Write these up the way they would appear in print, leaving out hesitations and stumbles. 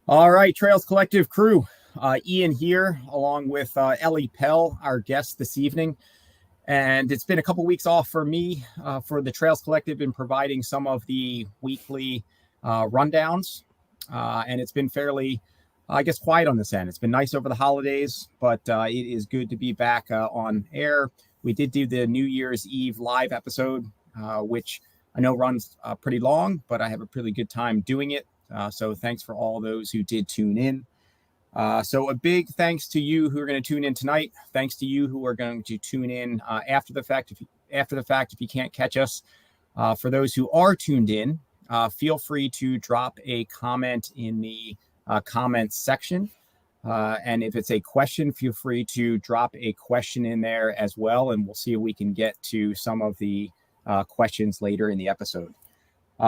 All right, Trails Collective crew. Ian here, along with Ellie Pell, our guest this evening. And it's been a couple weeks off for me for the Trails Collective in providing some of the weekly rundowns. And it's been fairly, I guess, quiet on this end. It's been nice over the holidays, but it is good to be back on air. We did do the New Year's Eve live episode, which I know runs pretty long, but I have a pretty good time doing it. So thanks for all those who did tune in. So a big thanks to you who are going to tune in tonight. Thanks to you who are going to tune in after the fact. If you can't catch us, for those who are tuned in, feel free to drop a comment in the comments section. And if it's a question, feel free to drop a question in there as well, and we'll see if we can get to some of the questions later in the episode.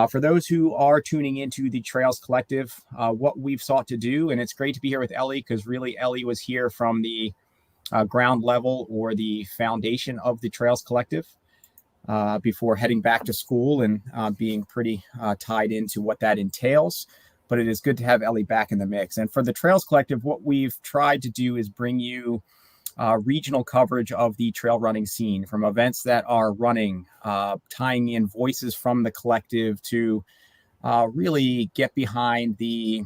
For those who are tuning into the Trails Collective, what we've sought to do, and it's great to be here with Ellie, because really Ellie was here from the ground level or the foundation of the Trails Collective before heading back to school and being pretty tied into what that entails. But it is good to have Ellie back in the mix. And for the Trails Collective, what we've tried to do is bring you regional coverage of the trail running scene, from events that are running, tying in voices from the collective to really get behind the,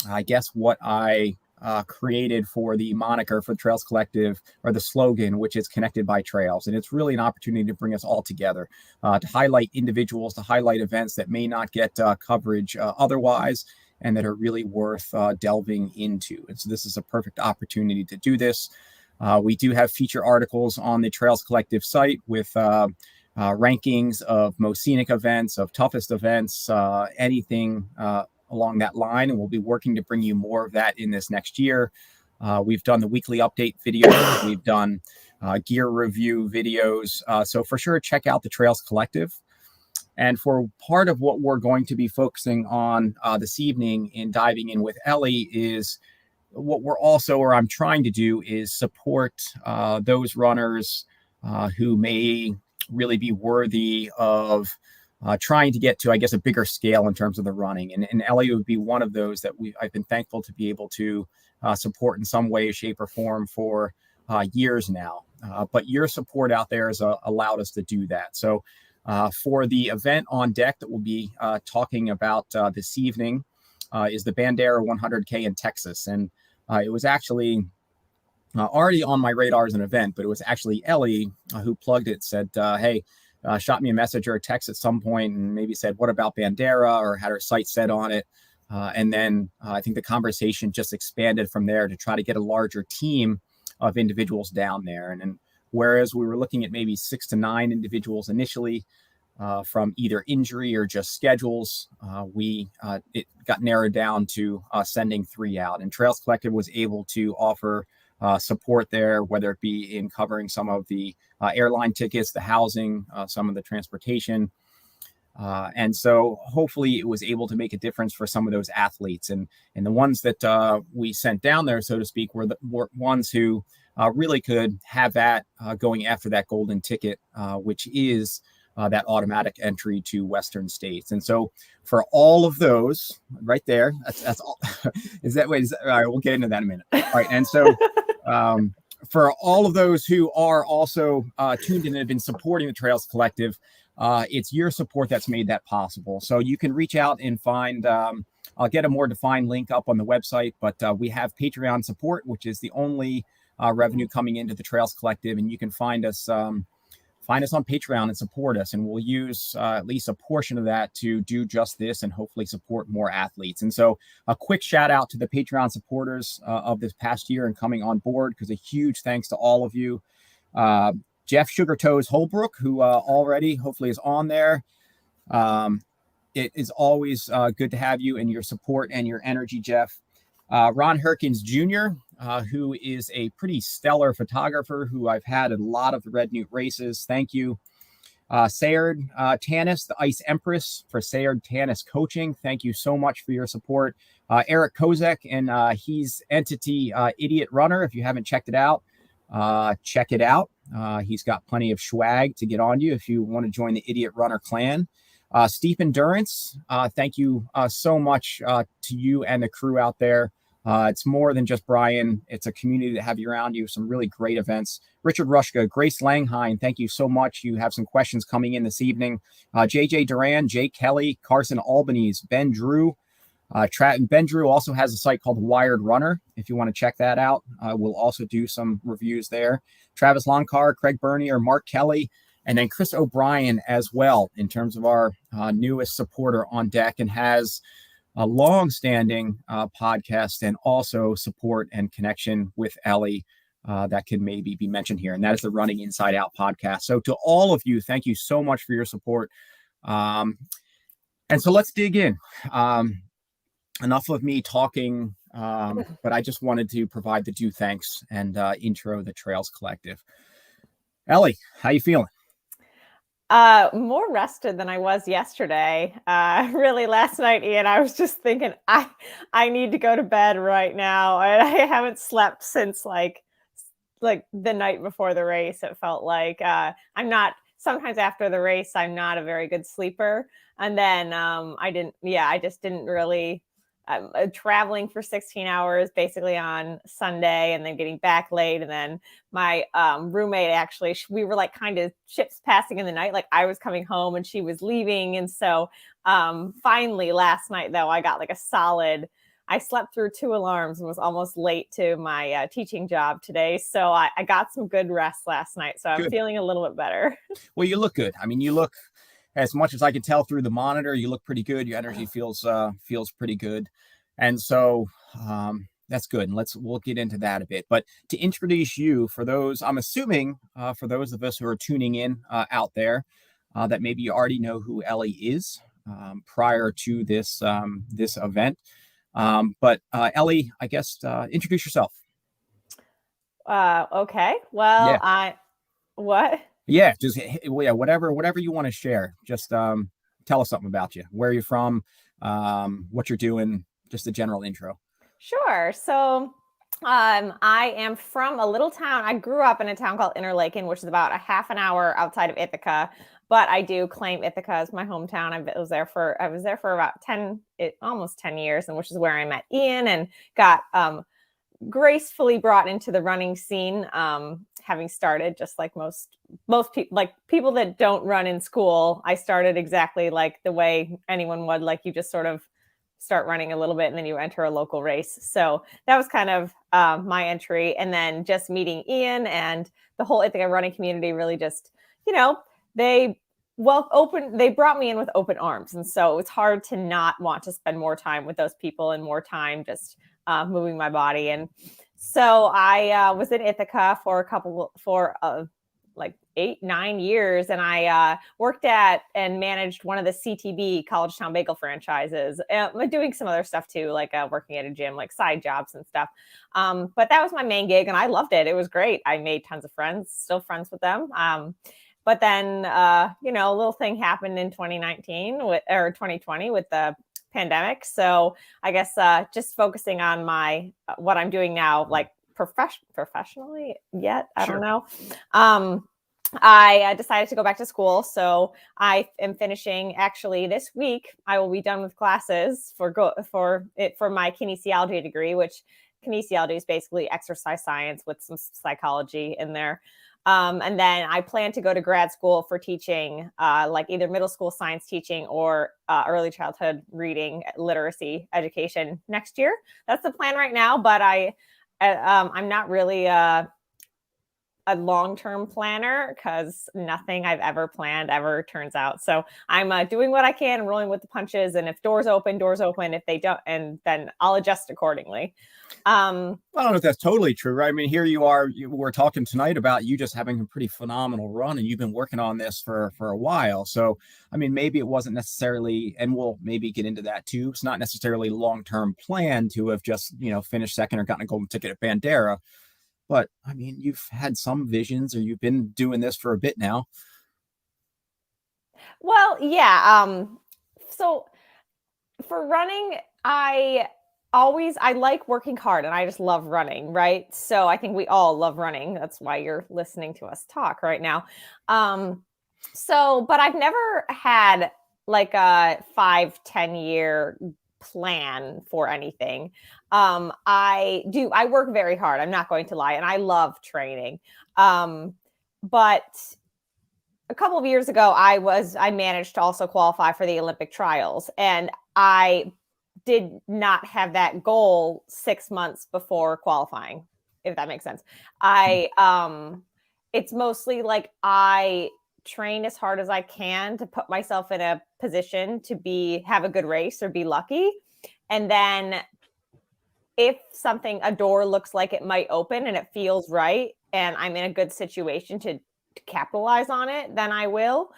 I guess, what I created for the moniker for Trails Collective, or the slogan, which is connected by trails. And it's really an opportunity to bring us all together, to highlight individuals, to highlight events that may not get coverage otherwise, and that are really worth delving into. And so this is a perfect opportunity to do this. We do have feature articles on the Trails Collective site with rankings of most scenic events, of toughest events, anything along that line. And we'll be working to bring you more of that in this next year. We've done the weekly update videos. We've done gear review videos. So for sure, check out the Trails Collective. And for part of what we're going to be focusing on this evening in diving in with Ellie is what we're also, or I'm trying to do, is support those runners who may really be worthy of trying to get to, I guess, a bigger scale in terms of the running. And Ellie would be one of those that I've been thankful to be able to support in some way, shape, or form for years now. But your support out there has allowed us to do that. So for the event on deck that we'll be talking about this evening is the Bandera 100k in Texas. And it was actually already on my radar as an event, but it was actually Ellie who plugged it, said, hey, shot me a message or a text at some point and maybe said, what about Bandera, or had her sights set on it. And then I think the conversation just expanded from there to try to get a larger team of individuals down there. And whereas we were looking at maybe 6 to 9 individuals initially from either injury or just schedules, it got narrowed down to sending 3 out. And Trails Collective was able to offer support there, whether it be in covering some of the airline tickets, the housing, some of the transportation. And so hopefully it was able to make a difference for some of those athletes. And the ones that we sent down there, so to speak, were ones who really could have that going after that golden ticket, which is that automatic entry to Western states. And so for all of those right there, that's all. Is that way? All right, we'll get into that in a minute. All right. And so for all of those who are also tuned in and have been supporting the Trails Collective, it's your support that's made that possible. So you can reach out and find, I'll get a more defined link up on the website, but we have Patreon support, which is the only revenue coming into the Trails Collective. And you can find us on Patreon and support us. And we'll use at least a portion of that to do just this and hopefully support more athletes. And so a quick shout out to the Patreon supporters of this past year and coming on board, because a huge thanks to all of you. Jeff Sugartoes Holbrook, who already hopefully is on there. It is always good to have you and your support and your energy, Jeff. Ron Herkins Jr., who is a pretty stellar photographer who I've had at a lot of the Red Newt races. Thank you. Sayard Tanis, the Ice Empress, for Sayard Tanis coaching. Thank you so much for your support. Eric Kozek and he's Entity Idiot Runner. If you haven't checked it out, check it out. He's got plenty of swag to get on you if you want to join the Idiot Runner clan. Steep Endurance, thank you so much to you and the crew out there. It's more than just Brian. It's a community to have you around you. Some really great events. Richard Rushka, Grace Langheim, thank you so much. You have some questions coming in this evening. JJ Duran, Jay Kelly, Carson Albanese, Ben Drew. Ben Drew also has a site called Wired Runner. If you want to check that out, we'll also do some reviews there. Travis Lonkar, Craig Bernier, Mark Kelly, and then Chris O'Brien as well, in terms of our newest supporter on deck, and has a long-standing podcast and also support and connection with Ellie that can maybe be mentioned here. And that is the Running Inside Out podcast. So to all of you, thank you so much for your support. And so let's dig in. Enough of me talking, but I just wanted to provide the due thanks and intro the Trails Collective. Ellie, how you feeling? More rested than I was yesterday. Really last night, Ian, I was just thinking, I need to go to bed right now. And I haven't slept since like the night before the race. It felt like sometimes after the race, I'm not a very good sleeper. And then I just didn't really, traveling for 16 hours basically on Sunday and then getting back late. And then my roommate, actually, we were like kind of ships passing in the night. Like I was coming home and she was leaving. And so finally last night, though, I got like I slept through 2 alarms and was almost late to my teaching job today. So I got some good rest last night. So I'm feeling a little bit better. Well, you look good. I mean, you look, as much as I can tell through the monitor, you look pretty good. Your energy feels pretty good. And so that's good. And we'll get into that a bit. But to introduce you, for those, I'm assuming for those of us who are tuning in out there, that maybe you already know who Ellie is prior to this event. But Ellie, I guess introduce yourself. Okay. Well, yeah. What? Yeah, whatever you want to share. Just tell us something about you, where you're from, what you're doing, just a general intro. Sure. So I am from a little town. I grew up in a town called Interlaken, which is about a half an hour outside of Ithaca. But I do claim Ithaca as my hometown. I was there for about almost 10 years, and which is where I met Ian and got gracefully brought into the running scene, having started just like most people, like people that don't run in school. I started exactly like the way anyone would, like you just sort of start running a little bit and then you enter a local race. So that was kind of my entry. And then just meeting Ian and the whole Ithaca running community really just, they brought me in with open arms. And so it's hard to not want to spend more time with those people and more time just moving my body. And so I was in Ithaca for like 8-9 years. And I worked at and managed one of the CTB College Town Bagel franchises, doing some other stuff too, like working at a gym, like side jobs and stuff. But that was my main gig and I loved it. It was great. I made tons of friends, still friends with them. But then, a little thing happened in 2019 or 2020 with the pandemic. So I guess just focusing on what I'm doing now, like professionally yet, I don't know. I decided to go back to school. So I am finishing actually this week. I will be done with classes for my kinesiology degree, which kinesiology is basically exercise science with some psychology in there. And then I plan to go to grad school for teaching, like either middle school science teaching or early childhood reading literacy education next year. That's the plan right now, but I'm not really a long-term planner because nothing I've ever planned ever turns out. So I'm doing what I can, rolling with the punches. And if doors open. If they don't, and then I'll adjust accordingly. I don't know if that's totally true, right? I mean, here you are, we're talking tonight about you just having a pretty phenomenal run and you've been working on this for a while. So, I mean, maybe it wasn't necessarily, and we'll maybe get into that too. It's not necessarily long-term plan to have just, finished second or gotten a golden ticket at Bandera. But I mean, you've had some visions or you've been doing this for a bit now. Well, yeah. So for running, I like working hard and I just love running, right? So I think we all love running. That's why you're listening to us talk right now. But I've never had like a 5-10 year plan for anything. I work very hard. I'm not going to lie. And I love training. But a couple of years ago, I managed to also qualify for the Olympic trials, and I did not have that goal 6 months before qualifying, if that makes sense. It's mostly like I train as hard as I can to put myself in a position to have a good race or be lucky. And then if a door looks like it might open and it feels right, and I'm in a good situation to capitalize on it, then I will.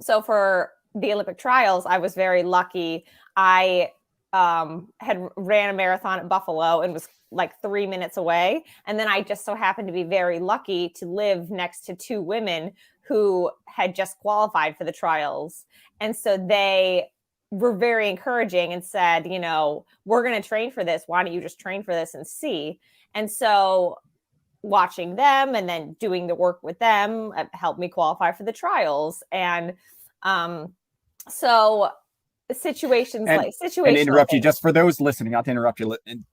So for the Olympic trials, I was very lucky. I had ran a marathon at Buffalo and was like 3 minutes away. And then I just so happened to be very lucky to live next to 2 women who had just qualified for the trials. And so they were very encouraging and said, we're going to train for this. Why don't you just train for this and see? And so watching them and then doing the work with them helped me qualify for the trials. And so situations and interrupt you just for those listening, not to interrupt you and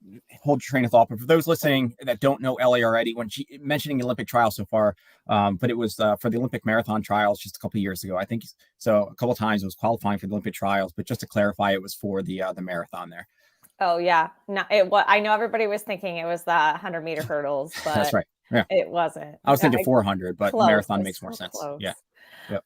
hold your train of thought, but for those listening that don't know Ellie already, when she mentioning Olympic trials so far, but it was for the Olympic marathon trials just a couple of years ago, I think. So a couple of times it was qualifying for the Olympic trials, but just to clarify, it was for the marathon there. Oh yeah, no, I know everybody was thinking it was the 100-meter hurdles, but that's right. Yeah, it wasn't. I was thinking 400, but close. marathon makes more sense. Close. Yeah. Yep.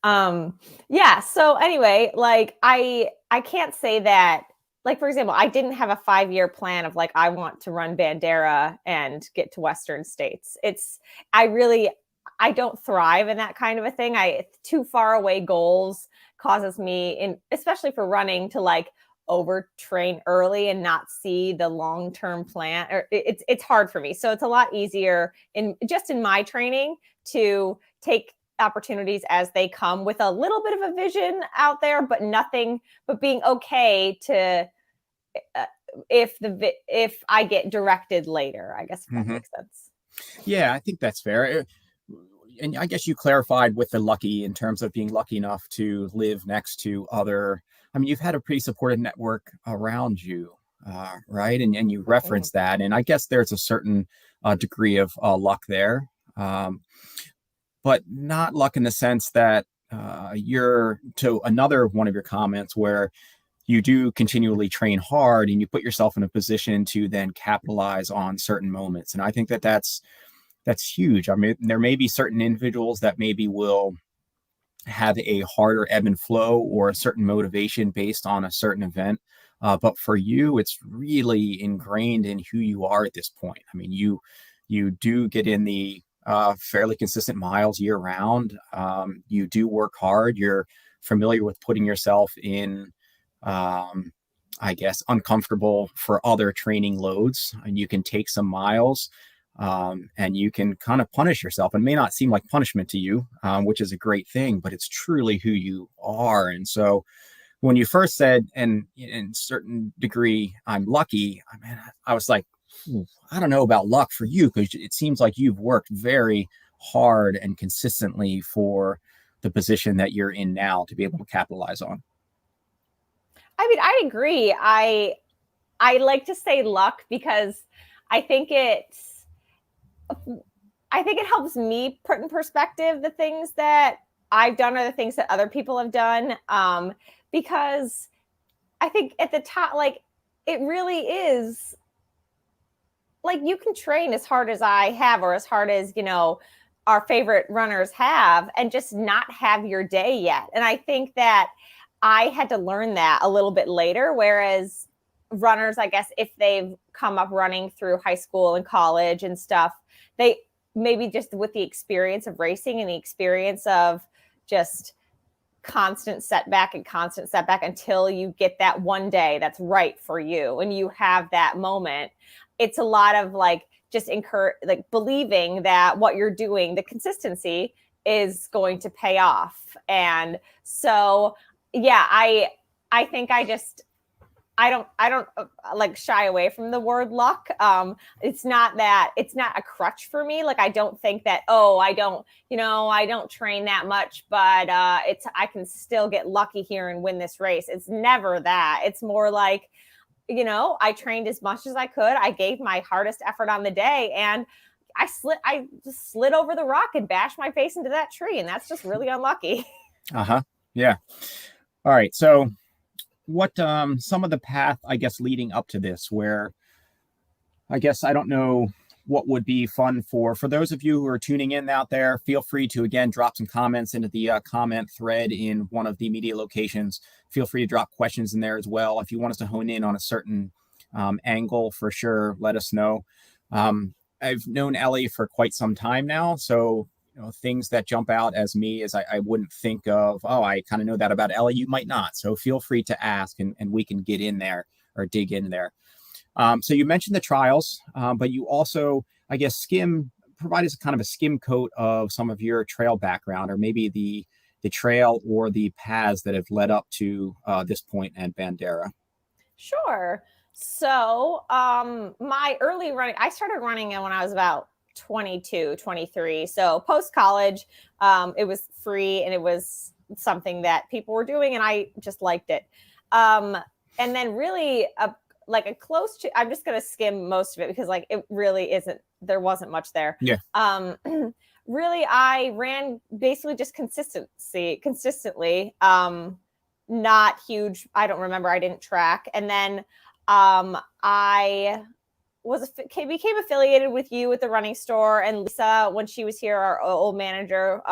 Yeah. So anyway, like I can't say that, like, for example, I didn't have a 5-year plan of like, I want to run Bandera and get to Western States. I don't thrive in that kind of a thing. Too far away goals causes me, especially for running, to like overtrain early and not see the long-term plan, or it's hard for me. So it's a lot easier in my training to take opportunities as they come with a little bit of a vision out there, but being okay to if I get directed later, I guess, if that makes sense. Yeah, I think that's fair. And I guess you clarified with the lucky in terms of being lucky enough to live next to other. I mean, you've had a pretty supportive network around you, right? And you referenced that. And I guess there's a certain degree of luck there, but not luck in the sense that you're to another one of your comments where you do continually train hard and you put yourself in a position to then capitalize on certain moments. And I think that's huge. I mean, there may be certain individuals that maybe will have a harder ebb and flow or a certain motivation based on a certain event. But for you, it's really ingrained in who you are at this point. I mean, you do get in the fairly consistent miles year round. You do work hard. You're familiar with putting yourself in, I guess, uncomfortable for other training loads, and you can take some miles. And you can kind of punish yourself. It may not seem like punishment to you, which is a great thing, but it's truly who you are. And so when you first said, and in a certain degree, I'm lucky, I was like, I don't know about luck for you, because it seems like you've worked very hard and consistently for the position that you're in now to be able to capitalize on. I mean, I agree. I like to say luck because I think it helps me put in perspective the things that I've done or the things that other people have done. Because I think at the top, like, it really is like, you can train as hard as I have, or as hard as, our favorite runners have, and just not have your day yet. And I think that I had to learn that a little bit later, whereas runners, I guess, if they've come up running through high school and college and stuff, they maybe just with the experience of racing and the experience of just constant setback until you get that one day that's right for you and you have that moment. It's a lot of like just believing that what you're doing, the consistency, is going to pay off. And so, yeah, I think I don't like shy away from the word luck. It's not a crutch for me. Like, I don't think that, oh, I don't train that much, but I can still get lucky here and win this race. It's never that. It's more like, I trained as much as I could. I gave my hardest effort on the day, and I just slid over the rock and bashed my face into that tree. And that's just really unlucky. Uh-huh. Yeah. All right. So what some of the path, I guess, leading up to this, where I guess I don't know what would be fun for those of you who are tuning in out there. Feel free to, again, drop some comments into the comment thread in one of the media locations. Feel free to drop questions in there as well. If you want us to hone in on a certain angle, for sure, let us know. I've known Ellie for quite some time now, so things that jump out as me as I wouldn't think of, oh, I kind of know that about Ellie, you might not. So feel free to ask, and we can get in there or dig in there. So you mentioned the trials, but you also, I guess, provide us kind of a skim coat of some of your trail background, or maybe the trail or the paths that have led up to this point at Bandera. Sure. So my early running, I started running when I was about 22, 23. So post-college, it was free and it was something that people were doing, and I just liked it. And then really I'm just going to skim most of it because it really there wasn't much there. Yeah. Really, I ran basically just consistently, not huge. I don't remember. I didn't track. And then I became affiliated with you at the running store, and Lisa when she was here, our old manager.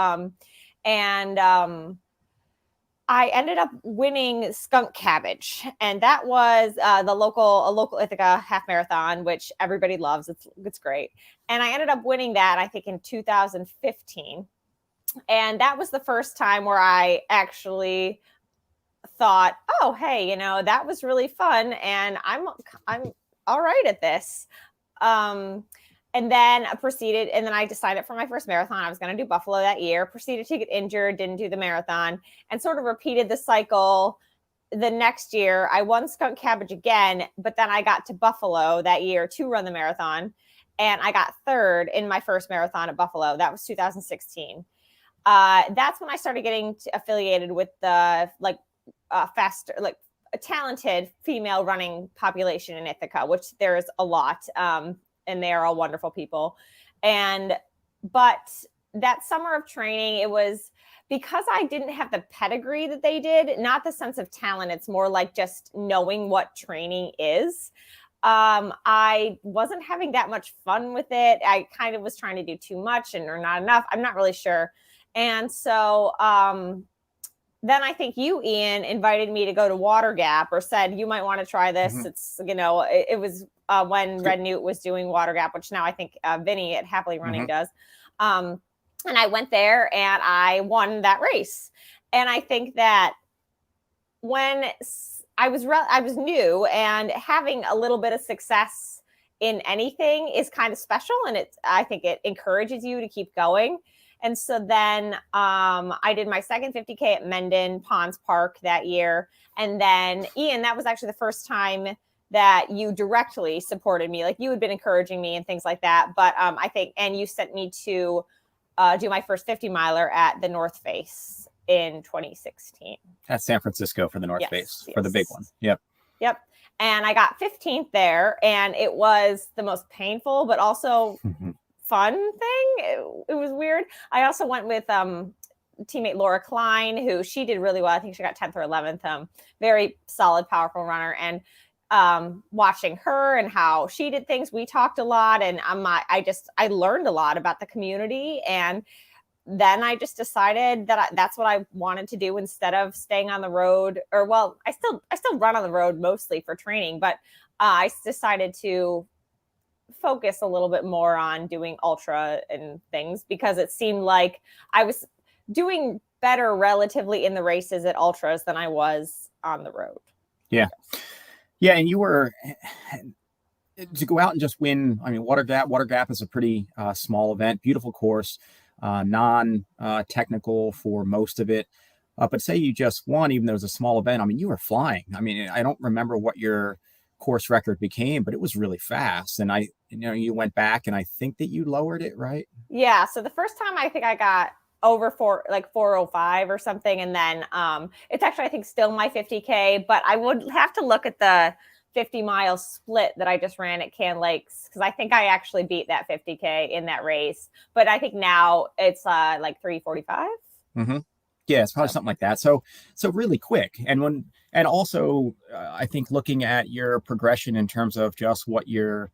I ended up winning Skunk Cabbage, and that was a local Ithaca half marathon, which everybody loves. It's great. And I ended up winning that, I think, in 2015. And that was the first time where I actually thought, oh, hey, that was really fun, and I'm all right at this. And then I decided for my first marathon, I was going to do Buffalo that year, proceeded to get injured, didn't do the marathon, and sort of repeated the cycle. The next year, I won Skunk Cabbage again, but then I got to Buffalo that year to run the marathon, and I got third in my first marathon at Buffalo. That was 2016. That's when I started getting affiliated with the faster, a talented female running population in Ithaca, which there is a lot. And they are all wonderful people. But that summer of training, it was because I didn't have the pedigree that they did, not the sense of talent. It's more like just knowing what training is. I wasn't having that much fun with it. I kind of was trying to do too much or not enough. I'm not really sure. And so then I think you, Ian, invited me to go to Water Gap, or said you might want to try this. Mm-hmm. It's, it was when Red Newt was doing Water Gap, which now I think Vinny at Happily Running does. And I went there and I won that race. And I think that when I was new, and having a little bit of success in anything is kind of special, and I think it encourages you to keep going. And so then I did my second 50K at Mendon Ponds Park that year. And then, Ian, that was actually the first time that you directly supported me. You had been encouraging me and things like that. But I think, and you sent me to do my first 50 miler at the North Face in 2016. At San Francisco for the North Face, for the big one. Yep. And I got 15th there, and it was the most painful, but also fun thing. It was weird. I also went with teammate Laura Klein, who she did really well. I think she got 10th or 11th. Very solid, powerful runner. And watching her and how she did things, we talked a lot, and I learned a lot about the community. And then I just decided that that's what I wanted to do instead of staying on the road. I still run on the road mostly for training, but I decided to focus a little bit more on doing ultra and things, because it seemed like I was doing better relatively in the races at ultras than I was on the road. Yeah. And you were to go out and just win. I mean, Water Gap is a pretty small event, beautiful course, non-technical for most of it. But say you just won, even though it was a small event. I mean, you were flying. I mean, I don't remember what your course record became, but it was really fast. And you went back and I think that you lowered it, right? Yeah. So the first time I think I got over 405 or something. And then it's actually, I think, still my 50K, but I would have to look at the 50-mile split that I just ran at Can Lakes, because I think I actually beat that 50K in that race. But I think now it's like 3:45. Mm-hmm. Yeah, it's probably something like that. So really quick. And also I think looking at your progression in terms of just what your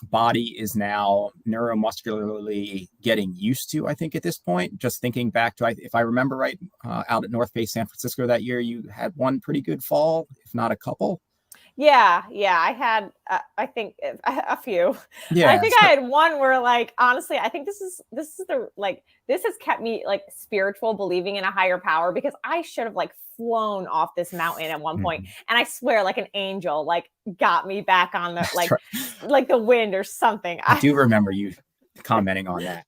body is now neuromuscularly getting used to, I think at this point, just thinking back to, if I remember right, out at North Bay, San Francisco that year, you had one pretty good fall, if not a couple. Yeah, I had I think a few. I Yeah. think I had one where, like, honestly, I think this is the, like, this has kept me like spiritual, believing in a higher power, because I should have like flown off this mountain at one point, and I swear, like, an angel like got me back on the like the wind or something. I do remember you commenting on that.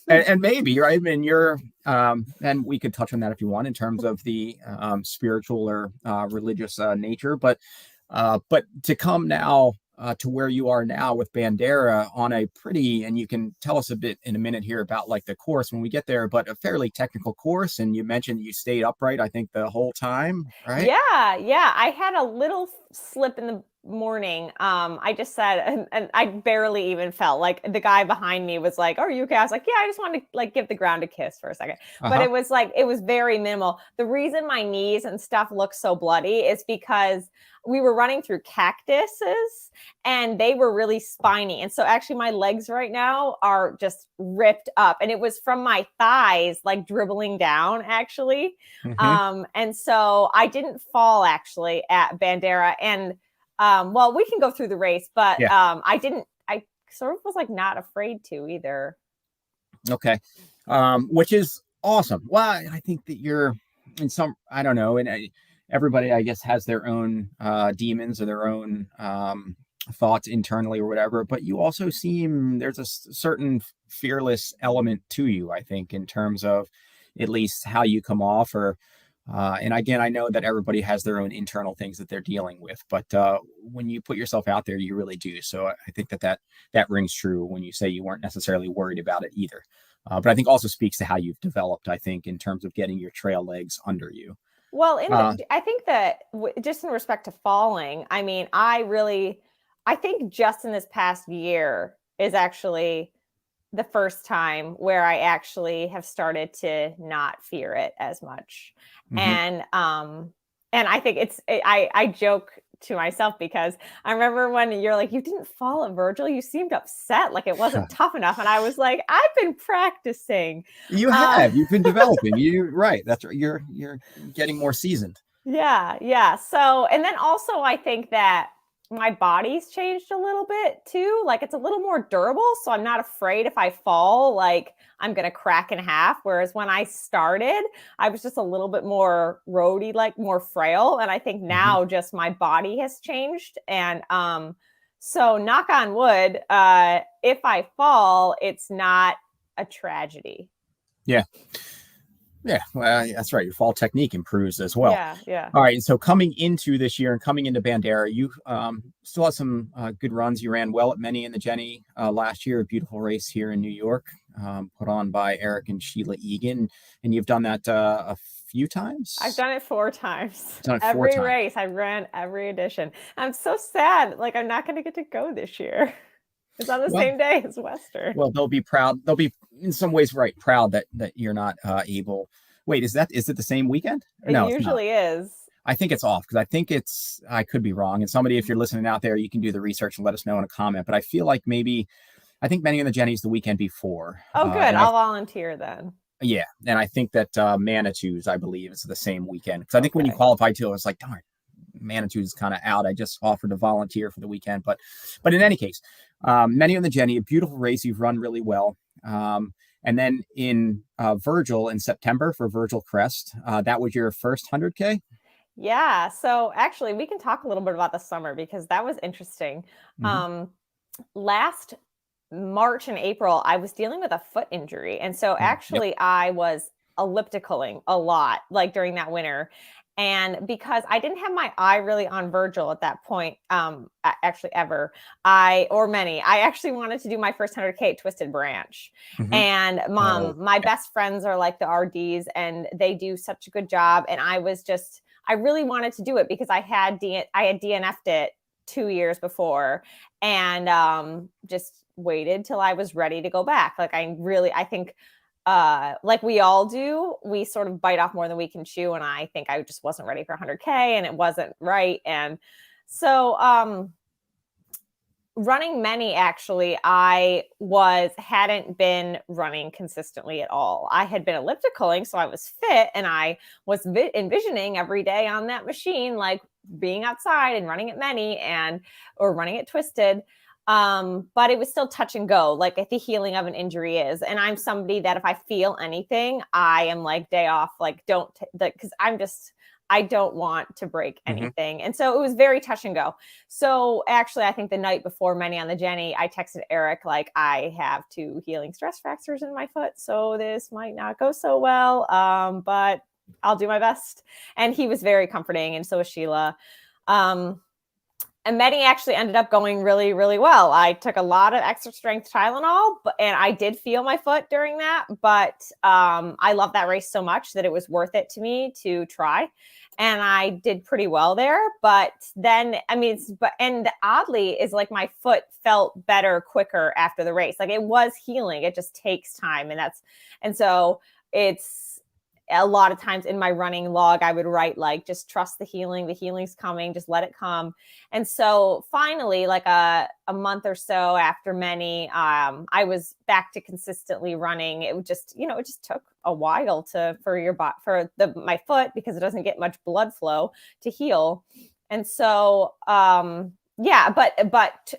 And maybe, right, I mean, you're and we could touch on that if you want in terms of the spiritual or religious nature, but to come now to where you are now with Bandera on a pretty, and you can tell us a bit in a minute here about like the course when we get there, but a fairly technical course. And you mentioned you stayed upright, I think, the whole time, right? Yeah, I had a little slip in the morning. I just said, and I barely even fell. Like, the guy behind me was like, "Oh, are you okay?" I was like, "Yeah, I just wanted to like give the ground a kiss for a second." But it was like, it was very minimal. The reason my knees and stuff look so bloody is because we were running through cactuses and they were really spiny. And so actually my legs right now are just ripped up, and it was from my thighs, like, dribbling down actually. And so I didn't fall actually at Bandera. And well, we can go through the race, but I sort of was like not afraid to either. Okay. Which is awesome. Well, I think that you're in some, I don't know, and everybody, I guess, has their own demons or their own thoughts internally or whatever, but you also seem, there's a certain fearless element to you, I think, in terms of at least how you come off, or and again, I know that everybody has their own internal things that they're dealing with, but when you put yourself out there, you really do. So I think that rings true when you say you weren't necessarily worried about it either. But I think also speaks to how you've developed, I think, in terms of getting your trail legs under you. Well, I think that just in respect to falling, I mean, I think just in this past year is actually the first time where I actually have started to not fear it as much. And I think I joke to myself, because I remember when you're like, you didn't fall at Virgil, you seemed upset, like it wasn't tough enough. And I was like, I've been practicing. You've been developing. You're right. That's right. You're getting more seasoned. Yeah. So, and then also I think that my body's changed a little bit too. Like, it's a little more durable. So I'm not afraid if I fall, like, I'm going to crack in half. Whereas when I started, I was just a little bit more roady, like more frail. And I think now just my body has changed. And so, knock on wood, if I fall, it's not a tragedy. Yeah. Yeah, well, that's right. Your fall technique improves as well. Yeah. All right. And so coming into this year and coming into Bandera, you still had some good runs. You ran well at Many and the Jenny last year, a beautiful race here in New York, put on by Eric and Sheila Egan. And you've done that a few times? I've done it 4 times. Every race, I ran every edition. I'm so sad. Like, I'm not going to get to go this year. It's on the same day as Western. Well, they'll be proud. They'll be in some ways proud that you're not able. Wait, is it the same weekend? No, it usually is. I think it's off, because I could be wrong. And somebody, if you're listening out there, you can do the research and let us know in a comment. But I feel like I think Many and the Jenny's the weekend before. Oh, good. I'll volunteer then. Yeah. And I think that Manitou's, I believe, is the same weekend. Because I think when you qualified too, I was like, darn, Manitou's kind of out. I just offered to volunteer for the weekend. But in any case, Many and the Jenny, a beautiful race. You've run really well. And then in Virgil in September for Virgil Crest, that was your first 100K? Yeah. So actually, we can talk a little bit about the summer, because that was interesting. Last March and April, I was dealing with a foot injury. And so actually I was ellipticaling a lot, like during that winter. And because I didn't have my eye really on Virgil at that point, actually ever, I actually wanted to do my first 100K at Twisted Branch. Mhm. And my best friends are like the RDs and they do such a good job. And I really wanted to do it because I had DNF'd it 2 years before and just waited till I was ready to go back. Like I think like we all do, we sort of bite off more than we can chew. And I think I just wasn't ready for 100K and it wasn't right. And so running many, actually, I hadn't been running consistently at all. I had been ellipticaling, so I was fit and I was envisioning every day on that machine, like being outside and running at many or running at Twisted. But it was still touch and go, like the healing of an injury is. And I'm somebody that if I feel anything, I am like day off, like because I don't want to break anything. And so it was very touch and go. So actually, I think the night before many on the Jenny, I texted Eric, like, I have 2 healing stress fractures in my foot. So this might not go so well, but I'll do my best. And he was very comforting. And so was Sheila. And Medi actually ended up going really, really well. I took a lot of extra strength Tylenol, and I did feel my foot during that. But I love that race so much that it was worth it to me to try. And I did pretty well there. But then, and oddly is like my foot felt better quicker after the race. Like it was healing. It just takes time. And so it's, a lot of times in my running log, I would write like, just trust the healing's coming, just let it come. And so finally, like a month or so after many, I was back to consistently running. It just took a while for my foot, because it doesn't get much blood flow to heal. And so, but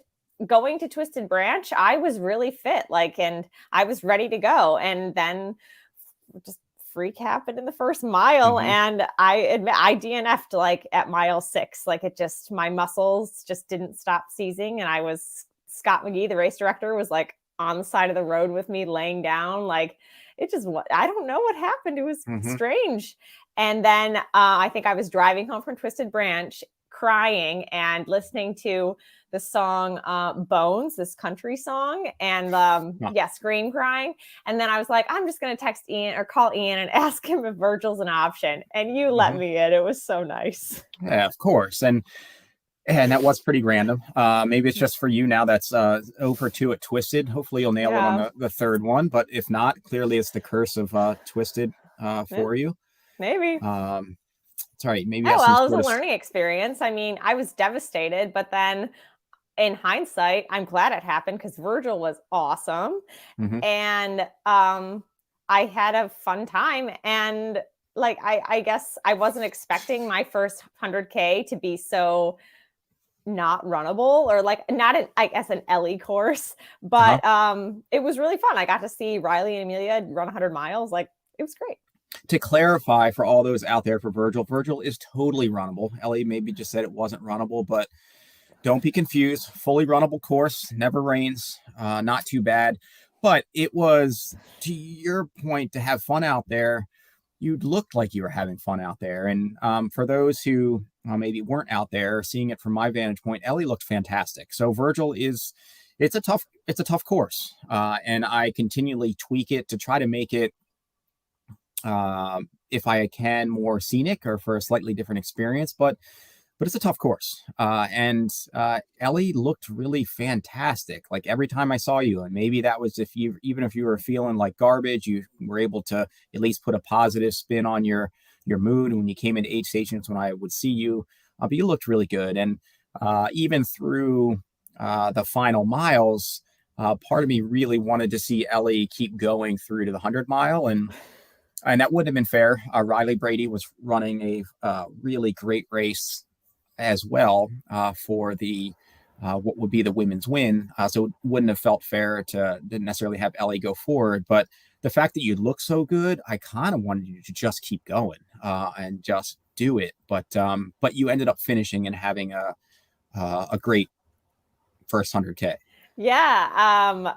going to Twisted Branch, I was really fit, and I was ready to go. And then just freak happened in the first mile. And I admit I DNF'd like at mile 6. Like my muscles just didn't stop seizing. And Scott McGee, the race director, was like on the side of the road with me laying down. Like I don't know what happened. It was strange. And then I think I was driving home from Twisted Branch crying and listening to the song Bones, this country song, and scream crying. And then I was like, I'm just going to text Ian or call Ian and ask him if Virgil's an option. And you let me in. It was so nice. Yeah, of course. And that was pretty random. Maybe it's just for you now. That's 0 for 2 at Twisted. Hopefully you'll nail it on the third one. But if not, clearly it's the curse of Twisted for you. Maybe. Sorry, maybe. It was a learning experience. I mean, I was devastated, but then in hindsight, I'm glad it happened because Virgil was awesome. And I had a fun time. And like, I guess I wasn't expecting my first 100K to be so not runnable, or like not an Ellie course, but it was really fun. I got to see Riley and Amelia run 100 miles. Like, it was great. To clarify for all those out there, for Virgil is totally runnable. Ellie maybe just said it wasn't runnable, but don't be confused. Fully runnable course, never rains, not too bad. But it was, to your point, to have fun out there. You looked like you were having fun out there. And for those who maybe weren't out there, seeing it from my vantage point, Ellie looked fantastic. So Virgil it's a tough course. And I continually tweak it to try to make it, if I can, more scenic or for a slightly different experience, but it's a tough course. And Ellie looked really fantastic. Like every time I saw you, and maybe that was even if you were feeling like garbage, you were able to at least put a positive spin on your mood. And when you came into aid stations, when I would see you, but you looked really good. And even through the final miles, part of me really wanted to see Ellie keep going through to the 100-mile, and that wouldn't have been fair. Riley Brady was running a really great race as well for the what would be the women's win. So it wouldn't have felt fair to necessarily have Ellie go forward. But the fact that you look so good, I kind of wanted you to just keep going and just do it. But you ended up finishing and having a great first 100K. Yeah.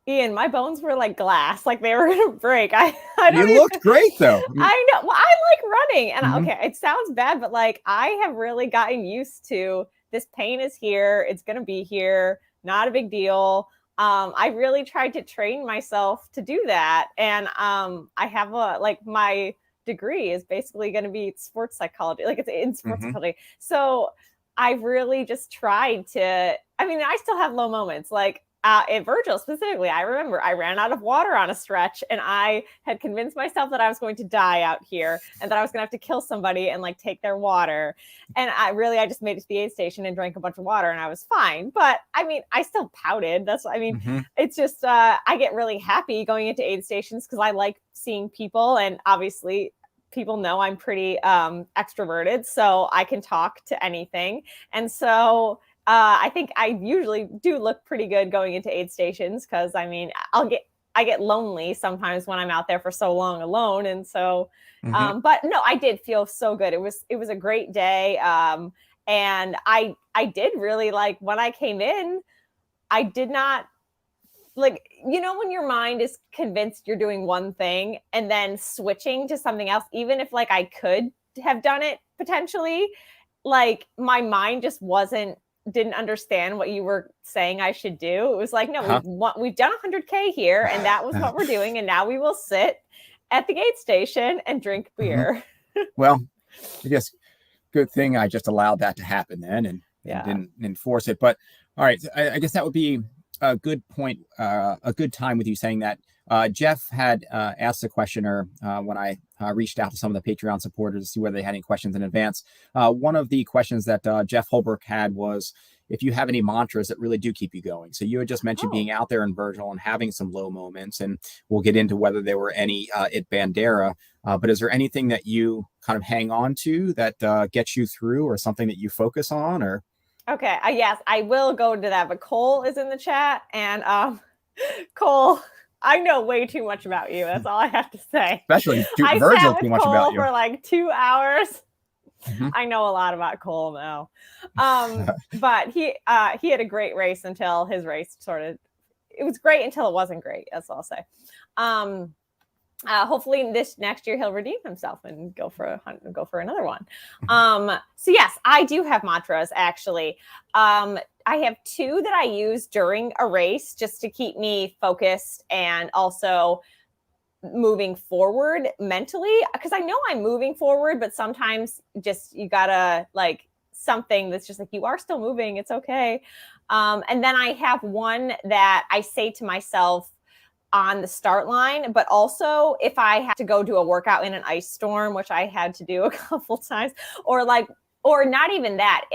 Ian, my bones were like glass, like they were gonna break. I don't You looked great though. I know. Well, I like running, and Mhm. okay, it sounds bad, but like I have really gotten used to this pain is here. It's gonna be here. Not a big deal. I really tried to train myself to do that, and I have a like my degree is basically going to be sports psychology, like it's in sports Mhm. psychology. So I've really just tried to. I mean, I still have low moments, like at Virgil specifically, I remember I ran out of water on a stretch and I had convinced myself that I was going to die out here and that I was going to have to kill somebody and like take their water. And I just made it to the aid station and drank a bunch of water and I was fine. But I mean, I still pouted. Mhm. It's just, I get really happy going into aid stations because I like seeing people, and obviously people know I'm pretty extroverted, so I can talk to anything. And so I think I usually do look pretty good going into aid stations because I mean, I get lonely sometimes when I'm out there for so long alone, and so. Mhm. But no, I did feel so good. It was a great day, and I did really like when I came in. I did not like, you know, when your mind is convinced you're doing one thing and then switching to something else, even if like I could have done it potentially, like my mind just didn't understand what you were saying I should do. It was like, no, Uh-huh. we've done 100k here, and that was what we're doing, and now we will sit at the aid station and drink Mhm. beer. Well, I guess good thing I just allowed that to happen then and Yeah. didn't enforce it. But all right, I guess that would be a good point, a good time with you saying that. Jeff had asked a questioner when I reached out to some of the Patreon supporters to see whether they had any questions in advance. One of the questions that Jeff Holbrook had was if you have any mantras that really do keep you going. So you had just mentioned Oh. being out there in Virgil and having some low moments, and we'll get into whether there were any at Bandera. But is there anything that you kind of hang on to that gets you through, or something that you focus on, or? Okay. Yes, I will go into that. But Cole is in the chat, and Cole, I know way too much about you. That's all I have to say. Especially I Virgil, sat too with much about Cole you. for like 2 hours. Mhm. I know a lot about Cole now. But he had a great race until his race sort of. It was great until it wasn't great. That's all I'll say. Hopefully this next year he'll redeem himself and go for another one. So yes, I do have mantras actually. I have two that I use during a race just to keep me focused and also moving forward mentally, because I know I'm moving forward, but sometimes just you gotta like something that's just like you are still moving, it's okay. And then I have one that I say to myself on the start line, but also if I have to go do a workout in an ice storm, which I had to do a couple times, or not even that,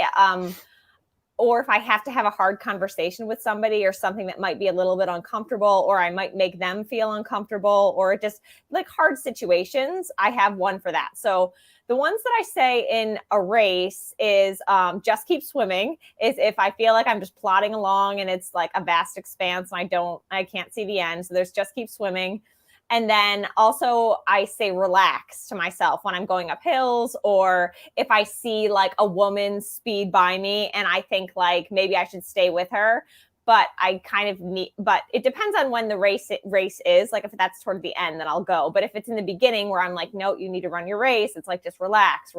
or if I have to have a hard conversation with somebody or something that might be a little bit uncomfortable, or I might make them feel uncomfortable, or just like hard situations, I have one for that. So the ones that I say in a race is just keep swimming, is if I feel like I'm just plodding along and it's like a vast expanse and I can't see the end. So there's just keep swimming. And then also I say relax to myself when I'm going up hills, or if I see like a woman speed by me and I think like maybe I should stay with her, but I kind of need, but it depends on when the race is. Like if that's toward the end, then I'll go. But if it's in the beginning where I'm like, no, you need to run your race, it's like, just relax.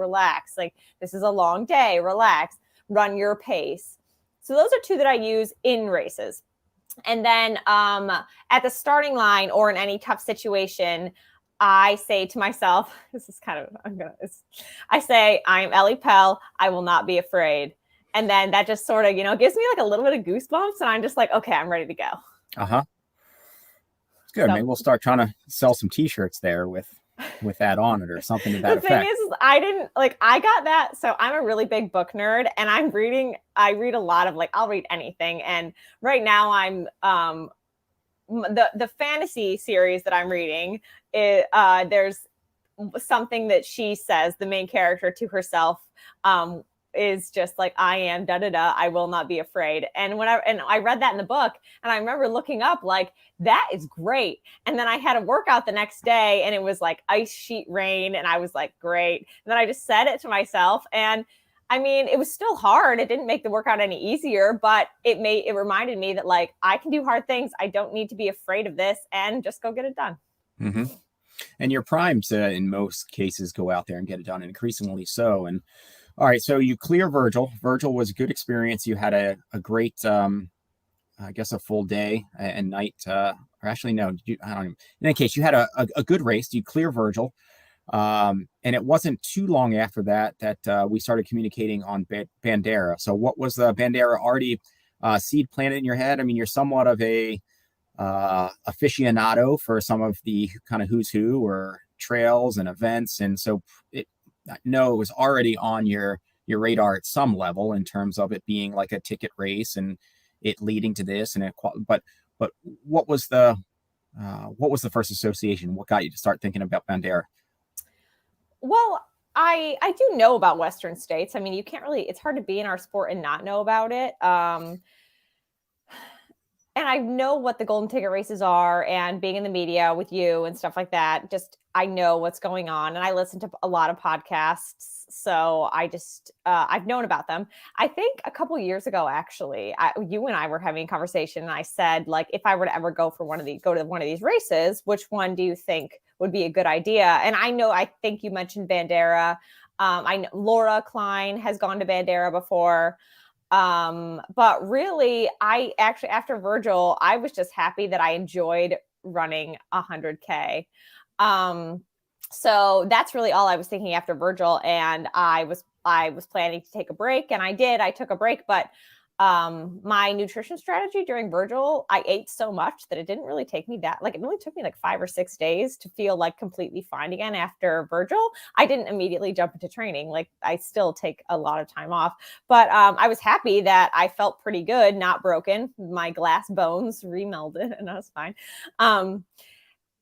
Like this is a long day, relax, run your pace. So those are two that I use in races. And then at the starting line or in any tough situation, I say to myself, this is kind of, I say, I'm Ellie Pell. I will not be afraid. And then that just sort of, gives me like a little bit of goosebumps. And I'm just like, okay, I'm ready to go. Uh-huh. It's good. So, Maybe we'll start trying to sell some t-shirts there with that on it or something to that the thing effect. is, I got that. So I'm a really big book nerd, and I read a lot of I'll read anything. And right now I'm, the fantasy series that I'm reading, there's something that she says, the main character, to herself, is just like, I am da da da, I will not be afraid. And I read that in the book, and I remember looking up like, that is great. And then I had a workout the next day, and it was like ice sheet rain, and I was like, great. And then I just said it to myself, and I mean, it was still hard. It didn't make the workout any easier, but it reminded me that like I can do hard things. I don't need to be afraid of this and just go get it done. Mm-hmm. And your primes in most cases go out there and get it done, and increasingly so. And all right, so you clear Virgil. Virgil was a good experience. You had a great, I guess, a full day and night. Or actually, no, I don't even. In any case, you had a good race. You clear Virgil. And it wasn't too long after that we started communicating on Bandera. So what was the Bandera already seed planted in your head? I mean, you're somewhat of a aficionado for some of the kind of who's who or trails and events. And so it was already on your radar at some level in terms of it being like a ticket race and it leading to this. And but what was the first association? What got you to start thinking about Bandera? Well, I do know about Western states. I mean, you can't really, it's hard to be in our sport and not know about it. And I know what the golden ticket races are, and being in the media with you and stuff like that, just, I know what's going on, and I listen to a lot of podcasts. So I just, I've known about them. I think a couple of years ago, actually, you and I were having a conversation, and I said, like, if I were to ever go to one of these races, which one do you think would be a good idea? And I think you mentioned Bandera. I know Laura Klein has gone to Bandera before. But really, I actually, after Virgil, I was just happy that I enjoyed running 100K. So that's really all I was thinking after Virgil. And I was planning to take a break, and I took a break, but my nutrition strategy during Virgil, I ate so much that it didn't really take me it only took me like 5 or 6 days to feel like completely fine again after Virgil. I didn't immediately jump into training. Like, I still take a lot of time off, but I was happy that I felt pretty good, not broken. My glass bones remelded and I was fine.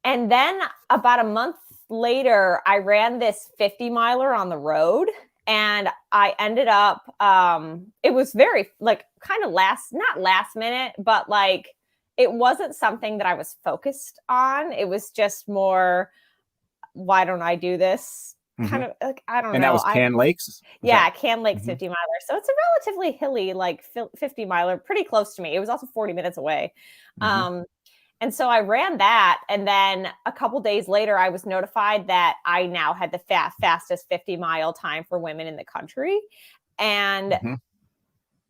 And then about a month later, I ran this 50 miler on the road. And I ended up, it was very like kind of not last minute, but like, it wasn't something that I was focused on. It was just more, why don't I do this? Kind of like, I don't know. And that was Can Lakes? Can Lakes 50 miler. So it's a relatively hilly, like 50 miler, pretty close to me. It was also 40 minutes away. And so I ran that. And then a couple days later, I was notified that I now had the fastest 50-mile time for women in the country. And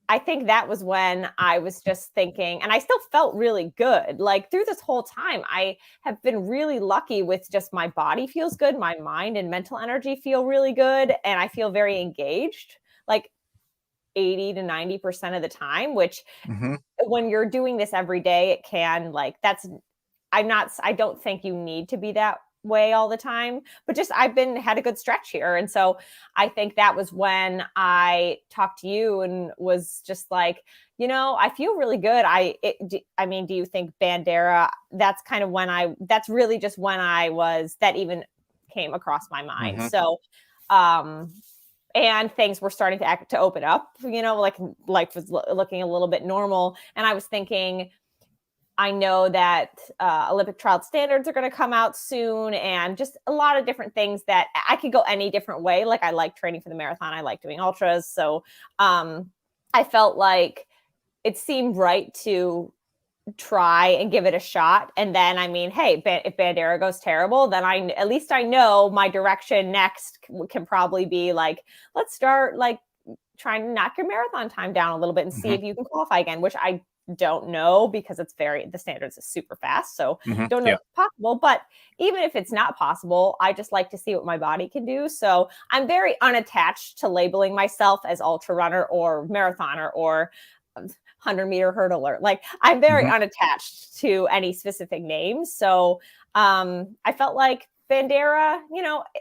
I think that was when I was just thinking, and I still felt really good. Like, through this whole time, I have been really lucky with just my body feels good. My mind and mental energy feel really good. And I feel very engaged, like 80 to 90% of the time, which when you're doing this every day, it can I don't think you need to be that way all the time, but just had a good stretch here. And so I think that was when I talked to you and was just like, I feel really good. Do you think Bandera, that's kind of that's really just when that even came across my mind. So, and things were starting to open up, like life was looking a little bit normal. And I was thinking, I know that Olympic trial standards are going to come out soon, and just a lot of different things that I could go any different way. Like, I like training for the marathon. I like doing ultras. So I felt like it seemed right to try and give it a shot. And then, hey, if Bandera goes terrible, then at least I know my direction next can probably be like, let's start like trying to knock your marathon time down a little bit and see if you can qualify again, which I don't know, because the standards is super fast. So don't know if it's possible, but even if it's not possible, I just like to see what my body can do. So I'm very unattached to labeling myself as ultra runner or marathoner or 100-meter hurdler. Like, I'm very unattached to any specific names. So I felt like Bandera,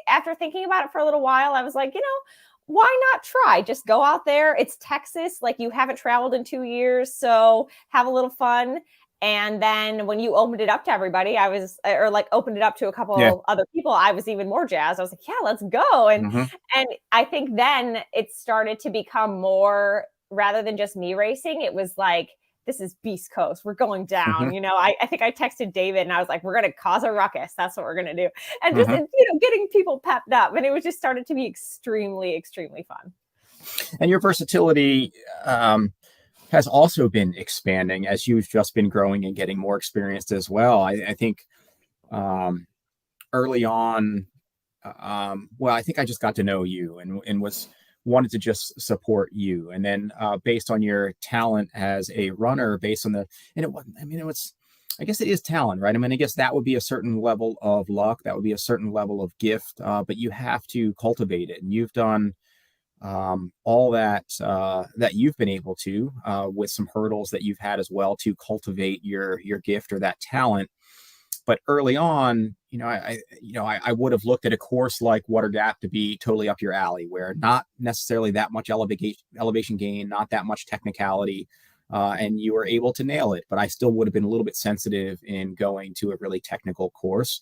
after thinking about it for a little while, I was like, why not try? Just go out there. It's Texas. Like, you haven't traveled in 2 years. So have a little fun. And then when you opened it up to everybody, opened it up to a couple other people, I was even more jazzed. I was like, yeah, let's go. And I think then it started to become more, rather than just me racing, it was like, this is Beast Coast. We're going down. I think I texted David and I was like, we're going to cause a ruckus. That's what we're going to do. And just, getting people pepped up. And it was just started to be extremely, extremely fun. And your versatility has also been expanding as you've just been growing and getting more experienced as well. I think early on, well, I think I just got to know you and was wanted to just support you. And then based on your talent as a runner, based on and it wasn't, I mean, I guess it is talent, right? I mean, I guess that would be a certain level of luck. That would be a certain level of gift, but you have to cultivate it. And you've done all that that you've been able to with some hurdles that you've had as well to cultivate your gift or that talent. But early on, I would have looked at a course like Water Gap to be totally up your alley, where not necessarily that much elevation gain, not that much technicality, and you were able to nail it. But I still would have been a little bit sensitive in going to a really technical course.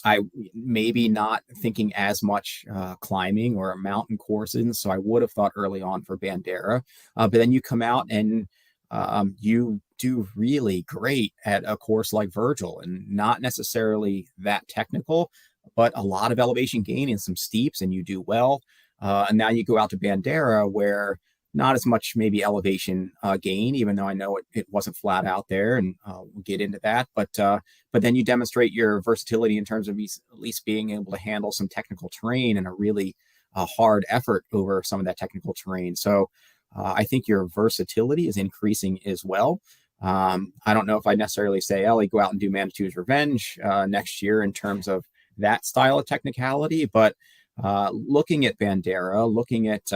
I maybe not thinking as much climbing or mountain courses. So I would have thought early on for Bandera, but then you come out and you do really great at a course like Virgil, and not necessarily that technical, but a lot of elevation gain and some steeps, and you do well. And now you go out to Bandera where not as much maybe elevation gain, even though I know it wasn't flat out there, and we'll get into that. But then you demonstrate your versatility in terms of at least being able to handle some technical terrain and a really hard effort over some of that technical terrain. So I think your versatility is increasing as well. I don't know if I necessarily say, Ellie, go out and do Manitou's Revenge next year in terms of that style of technicality, but looking at Bandera, looking at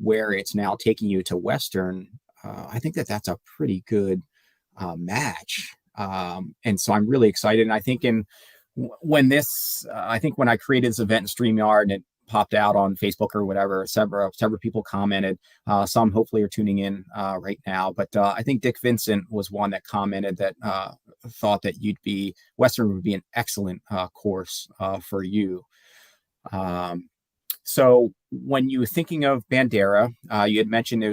where it's now taking you to Western, I think that's a pretty good match. And so I'm really excited. And I think when I created this event in StreamYard and it popped out on Facebook or whatever, several people commented. Some hopefully are tuning in right now. But I think Dick Vincent was one that commented that thought that Western would be an excellent course for you. So when you were thinking of Bandera, you had mentioned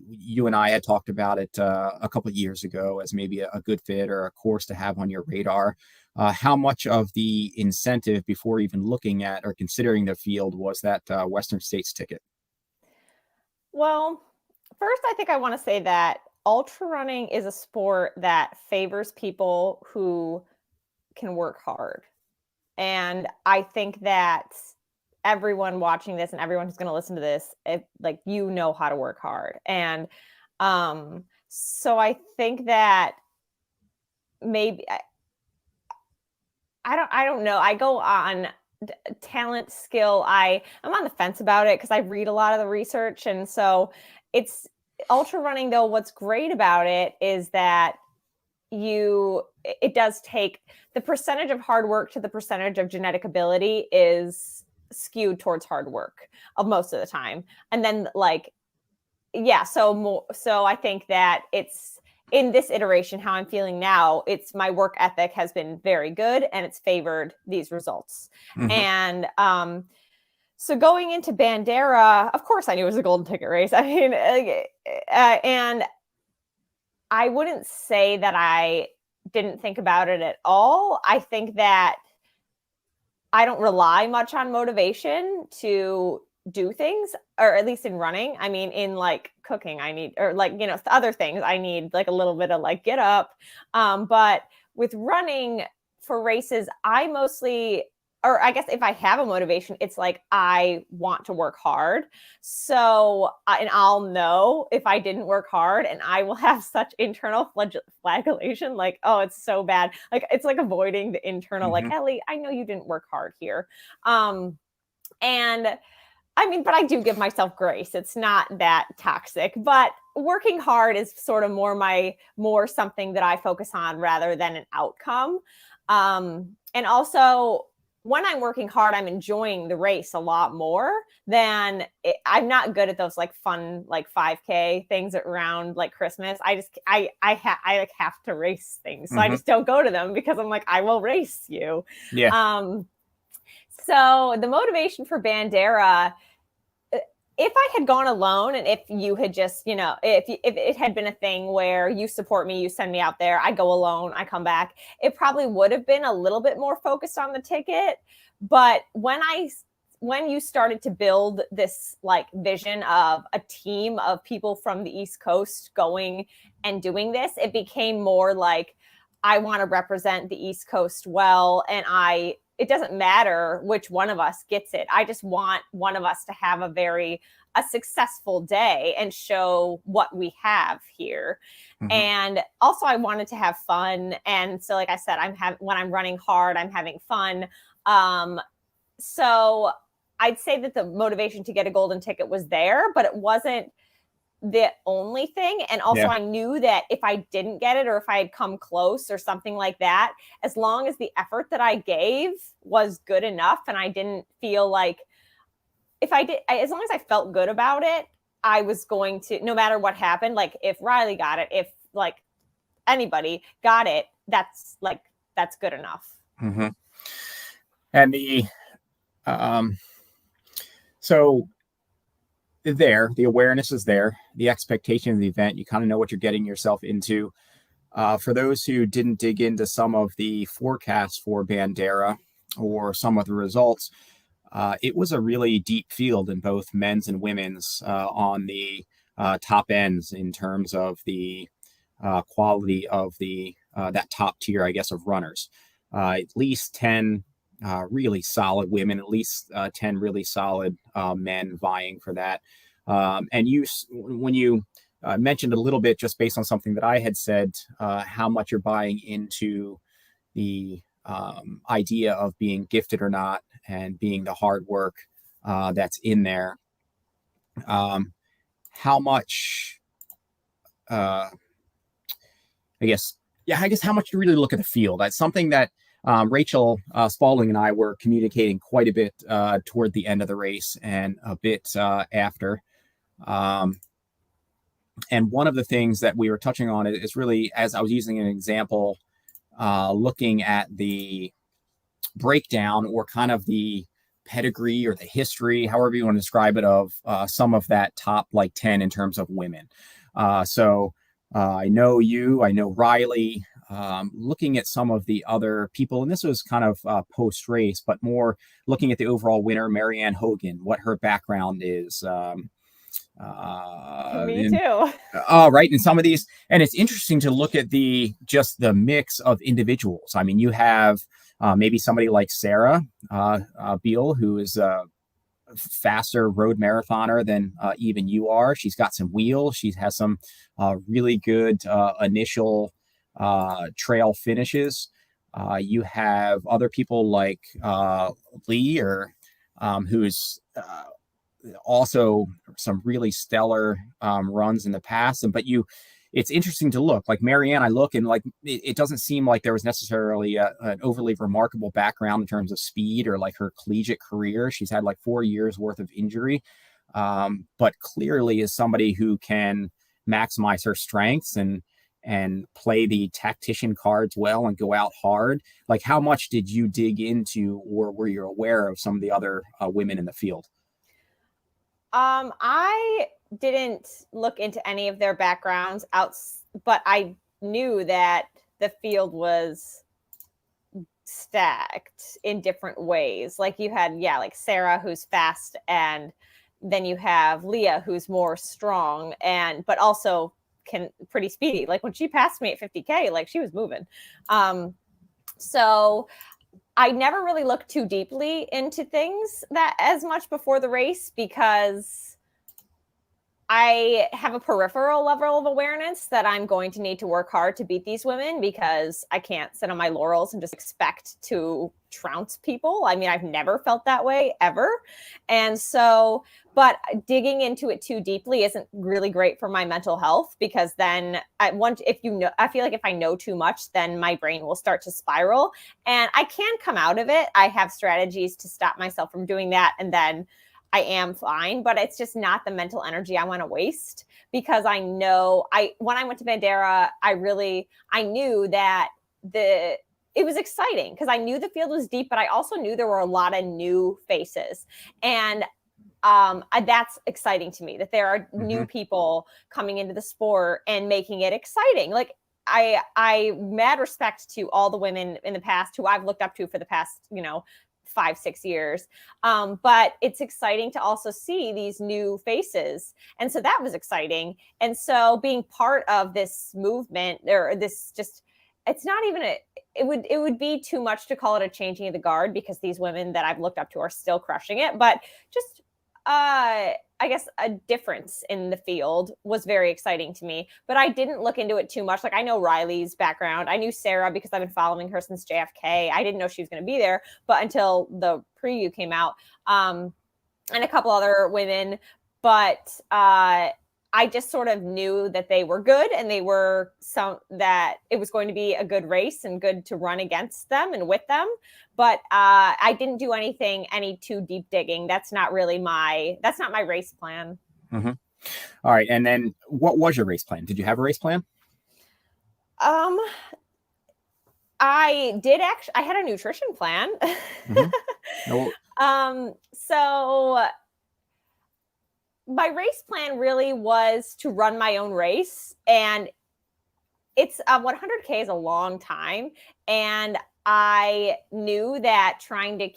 you and I had talked about it a couple of years ago as maybe a good fit or a course to have on your radar. How much of the incentive before even looking at or considering the field was that Western States ticket? Well, first, I think I want to say that ultra running is a sport that favors people who can work hard. And I think that everyone watching this and everyone who's going to listen to this, how to work hard. And so I think that maybe I don't know. I go on talent, skill. I'm on the fence about it because I read a lot of the research. And so it's ultra running, though. What's great about it is that it does take the percentage of hard work to the percentage of genetic ability is skewed towards hard work of most of the time. And then so I think that it's in this iteration, how I'm feeling now, it's my work ethic has been very good and it's favored these results. Mm-hmm. And so going into Bandera, of course I knew it was a golden ticket race. I mean, and I wouldn't say that I didn't think about it at all. I think that I don't rely much on motivation to do things, or at least in running. I mean, in cooking, I need, or other things, I need a little bit of get up. But with running for races, I mostly, or I guess if I have a motivation, it's I want to work hard. So, and I'll know if I didn't work hard, and I will have such internal flagellation, oh, it's so bad. It's avoiding the internal, mm-hmm. Ellie, I know you didn't work hard here. And I mean, but I do give myself grace. It's not that toxic, but working hard is sort of more something that I focus on rather than an outcome. And also when I'm working hard, I'm enjoying the race a lot more than I'm not good at those fun 5K things around Christmas. I have to race things. So mm-hmm. I just don't go to them because I'm I will race you. Yeah. So the motivation for Bandera, if I had gone alone and if you had just, if it had been a thing where you support me, you send me out there, I go alone, I come back, it probably would have been a little bit more focused on the ticket. But when I when you started to build this like vision of a team of people from the East Coast going and doing this, it became more like, I want to represent the East Coast well, and it doesn't matter which one of us gets it. I just want one of us to have a successful day and show what we have here. Mm-hmm. And also I wanted to have fun. And so, like I said, when I'm running hard, I'm having fun. So I'd say that the motivation to get a golden ticket was there, but it wasn't the only thing. And also I knew that if I didn't get it, or if I had come close or something like that, as long as the effort that I gave was good enough, and I didn't feel like, as long as I felt good about it, I was going to, no matter what happened, like if Riley got it, if like anybody got it, that's good enough. Mm-hmm. And so the awareness is there, the expectation of the event, you kind of know what you're getting yourself into. For those who didn't dig into some of the forecasts for Bandera or some of the results, it was a really deep field in both men's and women's on the top ends in terms of the quality of that top tier, I guess, of runners. At least 10 really solid women, at least 10 really solid men vying for that. And when you mentioned a little bit, just based on something that I had said, how much you're buying into the idea of being gifted or not, and being the hard work that's in there. How much, I guess how much you really look at the field. That's something that Rachel Spalding and I were communicating quite a bit toward the end of the race and a bit after. And one of the things that we were touching on is really, as I was using an example, looking at the breakdown, or kind of the pedigree or the history, however you want to describe it, of some of that top 10 in terms of women. So I know Riley, looking at some of the other people, and this was kind of post-race, but more looking at the overall winner, Marianne Hogan, what her background is. Me too. Right. And some of these, and it's interesting to look at just the mix of individuals. I mean, you have maybe somebody like Sarah Beal, who is a faster road marathoner than even you are. She's got some wheels. She has some really good initial trail finishes. You have other people like Lee, who's also some really stellar runs in the past. It's interesting to look like Marianne. I look and it doesn't seem like there was necessarily an overly remarkable background in terms of speed or her collegiate career. She's had 4 years worth of injury, but clearly is somebody who can maximize her strengths and play the tactician cards well and go out hard. How much did you dig into, or were you aware of some of the other women in the field? I didn't look into any of their backgrounds but I knew that the field was stacked in different ways. You had, Sarah, who's fast, and then you have Leah, who's more strong, but also pretty speedy. When she passed me at 50K, she was moving. So I never really looked too deeply into things that as much before the race, because I have a peripheral level of awareness that I'm going to need to work hard to beat these women, because I can't sit on my laurels and just expect to trounce people. I mean, I've never felt that way ever. And so, but digging into it too deeply isn't really great for my mental health, because then I feel like if I know too much, then my brain will start to spiral, and I can come out of it. I have strategies to stop myself from doing that, and then I am fine, but it's just not the mental energy I want to waste, because I know when I went to Bandera, I knew that it was exciting, because I knew the field was deep, but I also knew there were a lot of new faces. And that's exciting to me, that there are new people coming into the sport and making it exciting. I mad respect to all the women in the past who I've looked up to for the past, 5-6 years. But it's exciting to also see these new faces. And so that was exciting. And so being part of this movement, or this just, it's not even it would be too much to call it a changing of the guard, because these women that I've looked up to are still crushing it. But just I guess a difference in the field was very exciting to me, but I didn't look into it too much. Like, I know Riley's background. I knew Sarah because I've been following her since JFK. I didn't know she was going to be there, but until the preview came out, and a couple other women, but I just sort of knew that they were good, and they were that it was going to be a good race and good to run against them and with them. But I didn't do any too deep digging. That's not my race plan. Mm-hmm. All right. And then what was your race plan? Did you have a race plan? I did actually, I had a nutrition plan. Mm-hmm. So my race plan really was to run my own race, and it's 100K is a long time. And I knew that trying to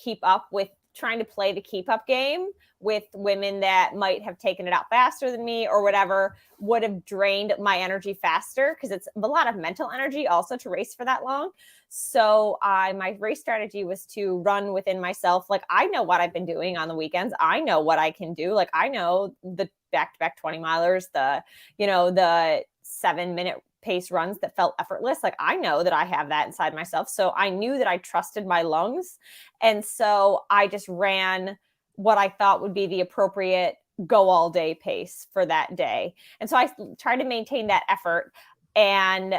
play the keep up game with women that might have taken it out faster than me or whatever would have drained my energy faster, because it's a lot of mental energy also to race for that long. So my race strategy was to run within myself. Like, I know what I've been doing on the weekends. I know what I can do. Like, I know the back-to-back 20 milers, the 7-minute pace runs that felt effortless. Like, I know that I have that inside myself. So I knew that I trusted my lungs. And so I just ran what I thought would be the appropriate go all day pace for that day. And so I tried to maintain that effort. And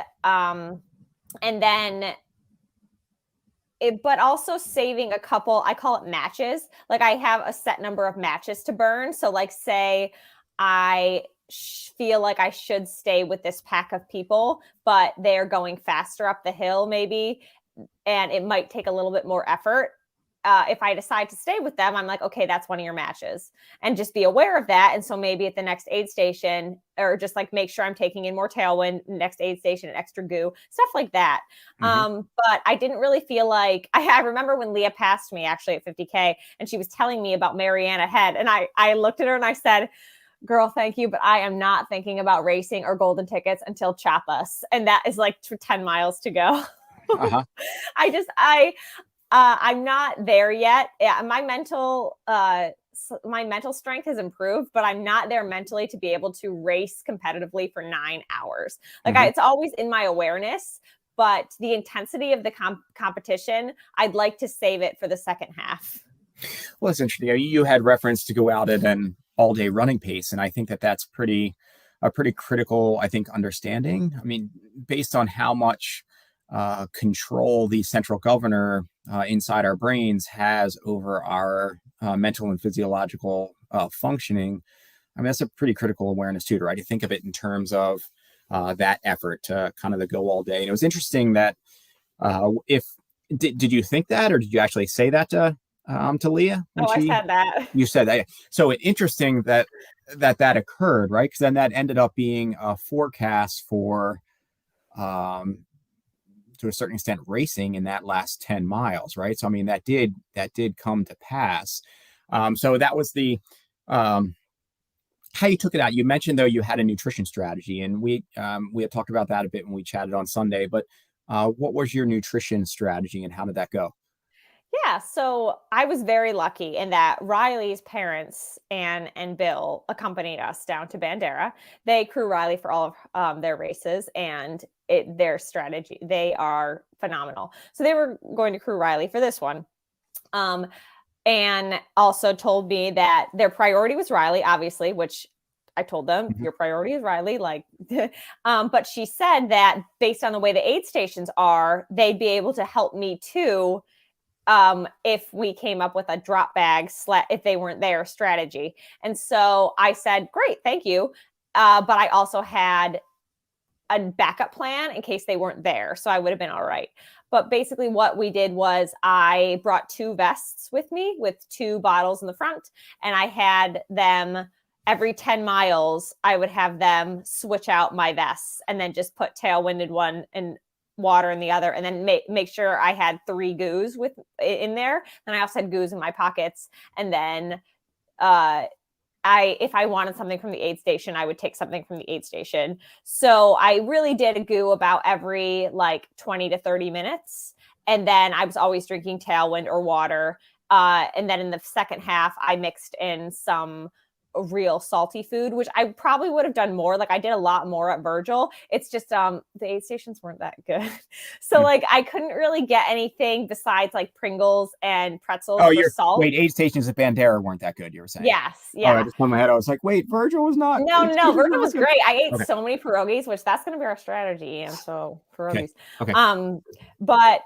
then but also saving a couple, I call it matches. Like, I have a set number of matches to burn. So like, say I feel like I should stay with this pack of people, but they're going faster up the hill maybe, and it might take a little bit more effort. If I decide to stay with them, I'm like, okay, that's one of your matches, and just be aware of that. And so maybe at the next aid station, or just like make sure I'm taking in more tailwind, next aid station, and extra goo, stuff like that. Mm-hmm. But I didn't really feel like, I remember when Leah passed me actually at 50K, and she was telling me about Marianne ahead. And I looked at her and I said, girl, thank you, but I am not thinking about racing or golden tickets until Chiapas. And that is like 10 miles to go. Uh-huh. I'm not there yet. Yeah, my mental strength has improved, but I'm not there mentally to be able to race competitively for 9 hours. Like, mm-hmm. It's always in my awareness, but the intensity of the competition, I'd like to save it for the second half. Well, it's interesting. You had reference to go out at an all-day running pace, and I think that's a pretty critical, I think, understanding. I mean, based on how much control the central governor inside our brains has over our mental and physiological functioning, I mean, that's a pretty critical awareness too, right? To think of it in terms of that effort to kind of the go all day. And it was interesting that did you think that, or did you actually say that to Leah? I said that. You said that. So interesting that occurred, right? Because then that ended up being a forecast for to a certain extent racing in that last 10 miles, right? So I mean, that did come to pass. So that was the how you took it out. You mentioned though you had a nutrition strategy, and we had talked about that a bit when we chatted on Sunday. But what was your nutrition strategy, and how did that go? Yeah, so I was very lucky in that Riley's parents, Anne and Bill, accompanied us down to Bandera. They crew Riley for all of their races, and their strategy, they are phenomenal. So they were going to crew Riley for this one. And also told me that their priority was Riley, obviously, which I told them, mm-hmm. Your priority is Riley. Like, but she said that based on the way the aid stations are, they'd be able to help me too, if we came up with a drop bag if they weren't there strategy. And so I said, great, thank you. But I also had a backup plan in case they weren't there. So I would have been all right. But basically what we did was I brought 2 vests with me with 2 bottles in the front, and I had them every 10 miles, I would have them switch out my vests and then just put tailwinded one and water in the other, and then make sure I had 3 goos in there. Then I also had goos in my pockets, and then if I wanted something from the aid station, I would take something from the aid station. So I really did a goo about every like 20 to 30 minutes. And then I was always drinking Tailwind or water. And then in the second half, I mixed in some real salty food, which I probably would have done more. Like I did a lot more at Virgil. It's just the aid stations weren't that good. So like I couldn't really get anything besides like Pringles and pretzels for salt. Wait, aid stations at Bandera weren't that good, you were saying? Yes. Yeah. Oh, I just in my head, I was like, wait, Virgil was not. No, Virgil was great. I ate so many pierogies, which that's going to be our strategy. And so pierogies. Okay. But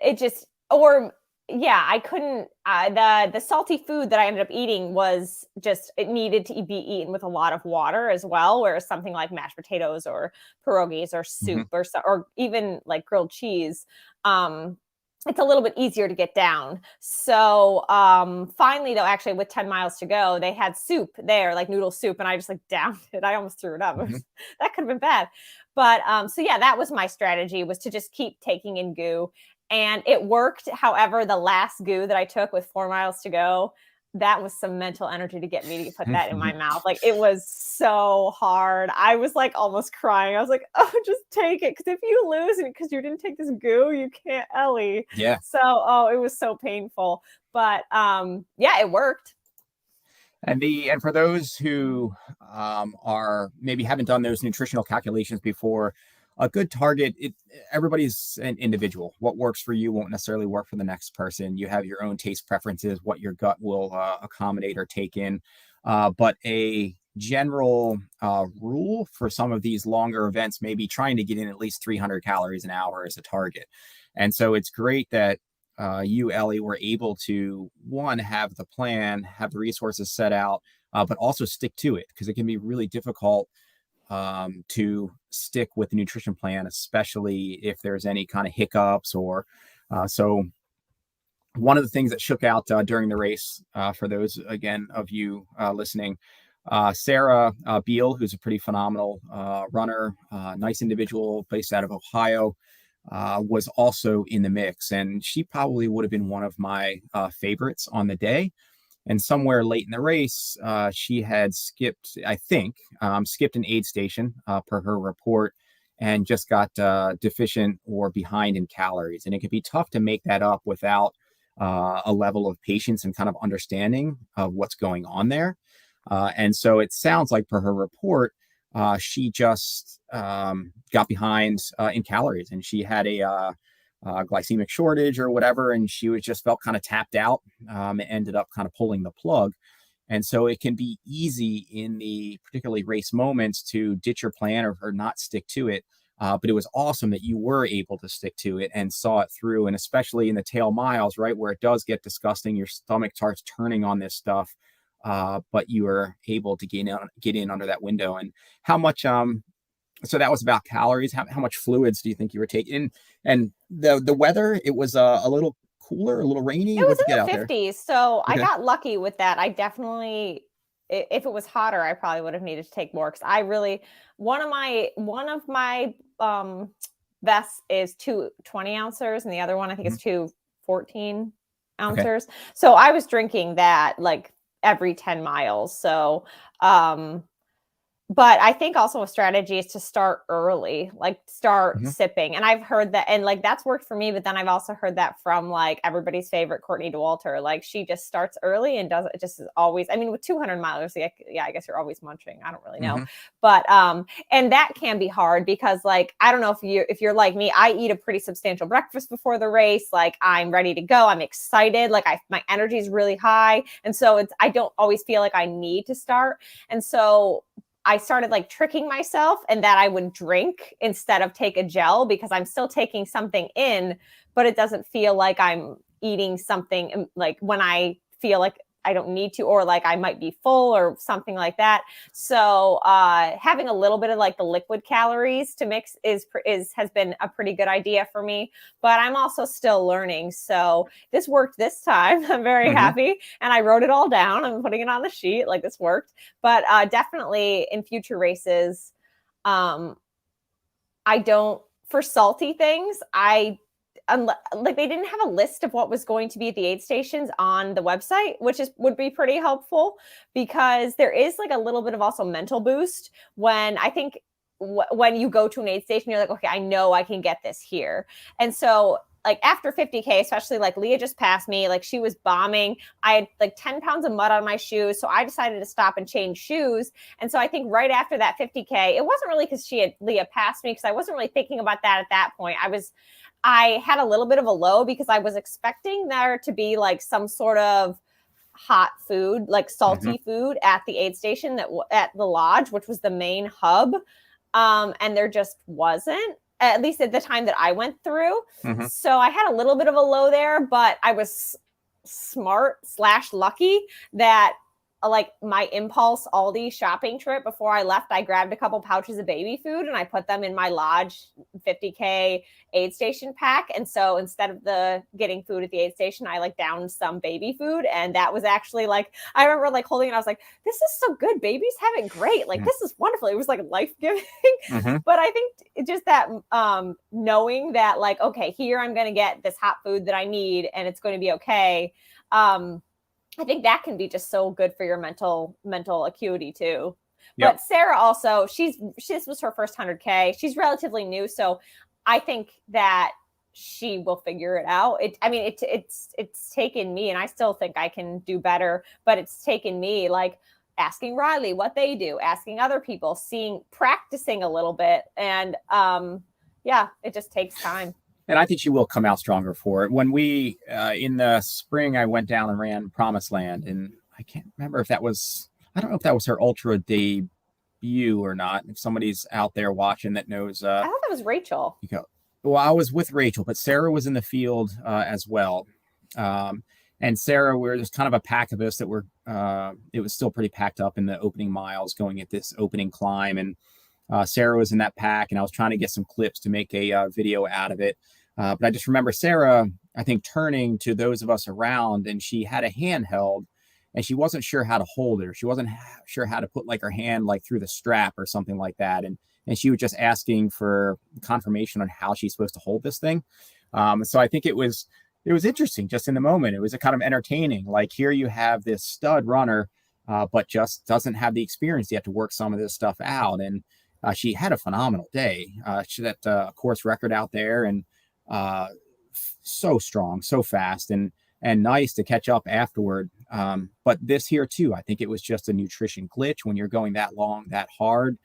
it just, I couldn't, the salty food that I ended up eating was just, it needed to be eaten with a lot of water as well. Whereas something like mashed potatoes or pierogies or soup or even like grilled cheese, it's a little bit easier to get down. So finally, though, actually with 10 miles to go, they had soup there, like noodle soup. And I just like downed it. I almost threw it up. That could have been bad. But so yeah, that was my strategy, was to just keep taking in goo. And it worked. However, the last goo that I took with 4 miles to go, that was some mental energy to get me to put that in my mouth. Like it was so hard. I was like almost crying. I was like, oh, just take it. Because if you lose and because you didn't take this goo, you can't Ellie. Yeah. So, it was so painful. But yeah, it worked. And for those who are maybe haven't done those nutritional calculations before, a good target, everybody's an individual. What works for you won't necessarily work for the next person. You have your own taste preferences, what your gut will accommodate or take in. But a general rule for some of these longer events may be trying to get in at least 300 calories an hour as a target. And so it's great that you, Ellie, were able to, one, have the plan, have the resources set out, but also stick to it, because it can be really difficult to stick with the nutrition plan, especially if there's any kind of hiccups or so. One of the things that shook out during the race, for those again of you listening, Sarah Beal, who's a pretty phenomenal runner, nice individual based out of Ohio, was also in the mix, and she probably would have been one of my favorites on the day. And somewhere late in the race, she had skipped an aid station per her report, and just got deficient or behind in calories. And it could be tough to make that up without a level of patience and kind of understanding of what's going on there. And so it sounds like per her report, she just got behind in calories, and she had a glycemic shortage or whatever, and she was just felt kind of tapped out, and ended up kind of pulling the plug. And so it can be easy in the particularly race moments to ditch your plan or not stick to it. But it was awesome that you were able to stick to it and saw it through. And especially in the tail miles, right, where it does get disgusting, your stomach starts turning on this stuff, but you were able to get in under that window. And how much so that was about calories. How much fluids do you think you were taking? And the weather, it was a little cooler, a little rainy. It was in the 50s. So okay. I got lucky with that. I definitely, if it was hotter, I probably would have needed to take more. Because I really, one of my vests is 2 20-ounces, and the other one I think is 2 14-ounces. Okay. So I was drinking that like every 10 miles. So but I think also a strategy is to start early, like start sipping. And I've heard that, and like that's worked for me. But then I've also heard that from like everybody's favorite Courtney Dauwalter. Like she just starts early and does it just always. I mean, with 200 miles, yeah, I guess you're always munching. I don't really know, but and that can be hard because like I don't know if you're like me, I eat a pretty substantial breakfast before the race. Like I'm ready to go. I'm excited. Like my energy is really high, and so I don't always feel like I need to start, and so I started like tricking myself and that I would drink instead of take a gel because I'm still taking something in, but it doesn't feel like I'm eating something like when I feel like I don't need to, or like I might be full or something like that. So having a little bit of like the liquid calories to mix has been a pretty good idea for me, but I'm also still learning. So this worked this time. I'm very happy. And I wrote it all down. I'm putting it on the sheet. Like this worked, but definitely in future races, I don't for salty things, like they didn't have a list of what was going to be at the aid stations on the website, which would be pretty helpful, because there is like a little bit of also mental boost when I think when you go to an aid station, you're like, okay, I know I can get this here. And so like after 50K, especially like Leah just passed me, like she was bombing. I had like 10 pounds of mud on my shoes. So I decided to stop and change shoes. And so I think right after that 50K, it wasn't really because Leah passed me, because I wasn't really thinking about that at that point. I had a little bit of a low because I was expecting there to be like some sort of hot food, like salty food at the aid station at the lodge, which was the main hub. And there just wasn't, at least at the time that I went through. So I had a little bit of a low there, but I was smart/lucky that like my impulse Aldi shopping trip before I left, I grabbed a couple pouches of baby food and I put them in my lodge 50K aid station pack. And so instead of getting food at the aid station, I like downed some baby food. And that was actually like, I remember like holding it. I was like, this is so good. Babies have it great. Like, this is wonderful. It was like life-giving. But I think just that knowing that like, okay, here I'm going to get this hot food that I need and it's going to be okay. I think that can be just so good for your mental acuity too. Yep. But Sarah also, this was her first 100K. She's relatively new, so I think that she will figure it out. It's taken me, and I still think I can do better, but it's taken me like asking Riley what they do, asking other people, practicing a little bit, and it just takes time. And I think she will come out stronger for it. When we, in the spring, I went down and ran Promised Land, and I can't remember I don't know if that was her ultra debut or not. If somebody's out there watching that knows. I thought that was Rachel. Well, I was with Rachel, but Sarah was in the field as well. And Sarah, we're just kind of a pack of us that were, it was still pretty packed up in the opening miles going at this opening climb. And Sarah was in that pack, and I was trying to get some clips to make a video out of it. But I just remember Sarah, I think, turning to those of us around, and she had a handheld, and she wasn't sure how to hold it. She wasn't sure how to put like her hand like through the strap or something like that. And she was just asking for confirmation on how she's supposed to hold this thing. So I think it was interesting just in the moment. It was a kind of entertaining. Like here you have this stud runner, but just doesn't have the experience yet to work some of this stuff out. And she had a phenomenal day. She had a course record out there, and so strong, so fast, and nice to catch up afterward. But this here too, I think it was just a nutrition glitch. When you're going that long, that hard,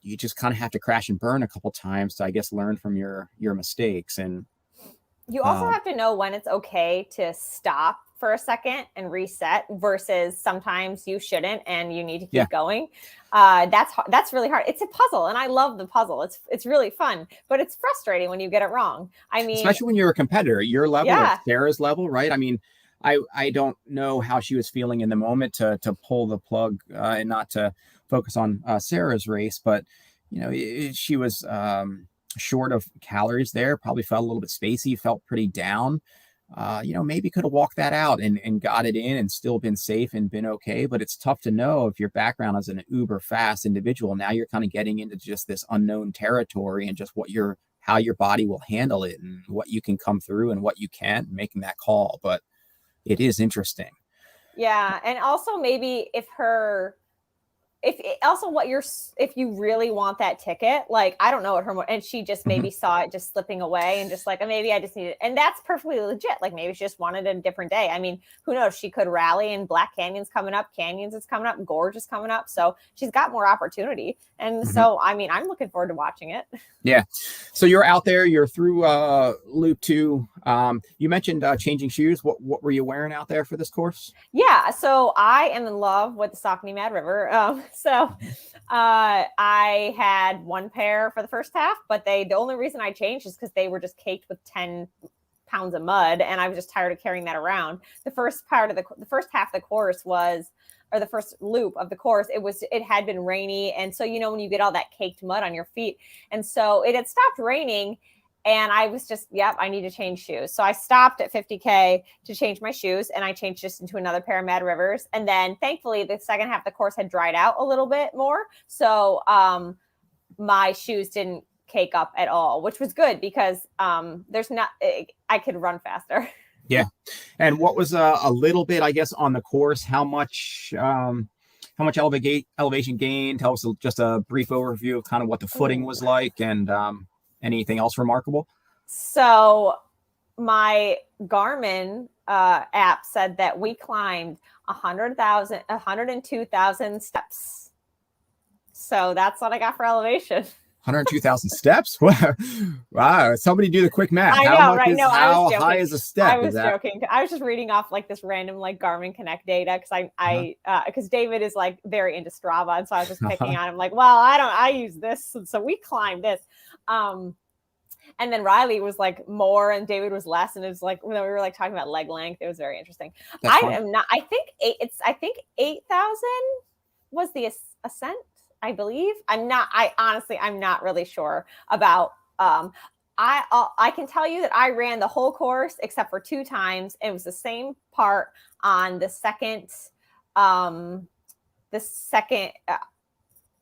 you just kind of have to crash and burn a couple times to, I guess, learn from your mistakes. And you also have to know when it's okay to stop for a second and reset versus sometimes you shouldn't and you need to keep going. That's really hard. It's a puzzle, and I love the puzzle. It's really fun, but it's frustrating when you get it wrong. I mean, especially when you're a competitor, your level or Sarah's level, right? I mean, I don't know how she was feeling in the moment to pull the plug and not to focus on Sarah's race, but she was short of calories there, probably felt a little bit spacey, felt pretty down. Maybe could have walked that out and got it in and still been safe and been okay. But it's tough to know if your background as an uber fast individual. Now you're kind of getting into just this unknown territory and just how your body will handle it and what you can come through and what you can't, making that call. But it is interesting. Yeah. And also maybe if you really want that ticket, like, I don't know what her, and she just maybe saw it just slipping away and just like, maybe I just need it. And that's perfectly legit. Like maybe she just wanted a different day. I mean, who knows? She could rally, and Black Canyon's coming up. Canyons is coming up. Gorge is coming up. So she's got more opportunity. And so, I mean, I'm looking forward to watching it. Yeah. So you're out there, you're through loop 2. You mentioned changing shoes. What were you wearing out there for this course? Yeah. So I am in love with the Saucony Mad River. So I had one pair for the first half, but the only reason I changed is because they were just caked with 10 pounds of mud, and I was just tired of carrying that around. The first half of the course or the first loop of the course, it had been rainy, and so when you get all that caked mud on your feet, and so it had stopped raining. And I was just, I need to change shoes. So I stopped at 50K to change my shoes, and I changed just into another pair of Mad Rivers. And then thankfully the second half of the course had dried out a little bit more. So my shoes didn't cake up at all, which was good because I could run faster. Yeah. And what was a little bit, I guess, on the course, how much elevation gain? Tell us just a brief overview of kind of what the footing was like, and anything else remarkable. So my Garmin app said that we climbed 102,000 steps. So that's what I got for elevation. 102,000 steps. Wow! Somebody do the quick math. I know, right? No, how high is a step? I was joking. I was just reading off like this random like Garmin Connect data because David is like very into Strava, and so I was just picking on him like, well, I use this, and so we climbed this. And then Riley was like more, and David was less, and it was like when we were like talking about leg length, it was very interesting. I think 8,000 was the ascent. I believe. I'm not really sure about, I can tell you that I ran the whole course except for 2 times. It was the same part on the second,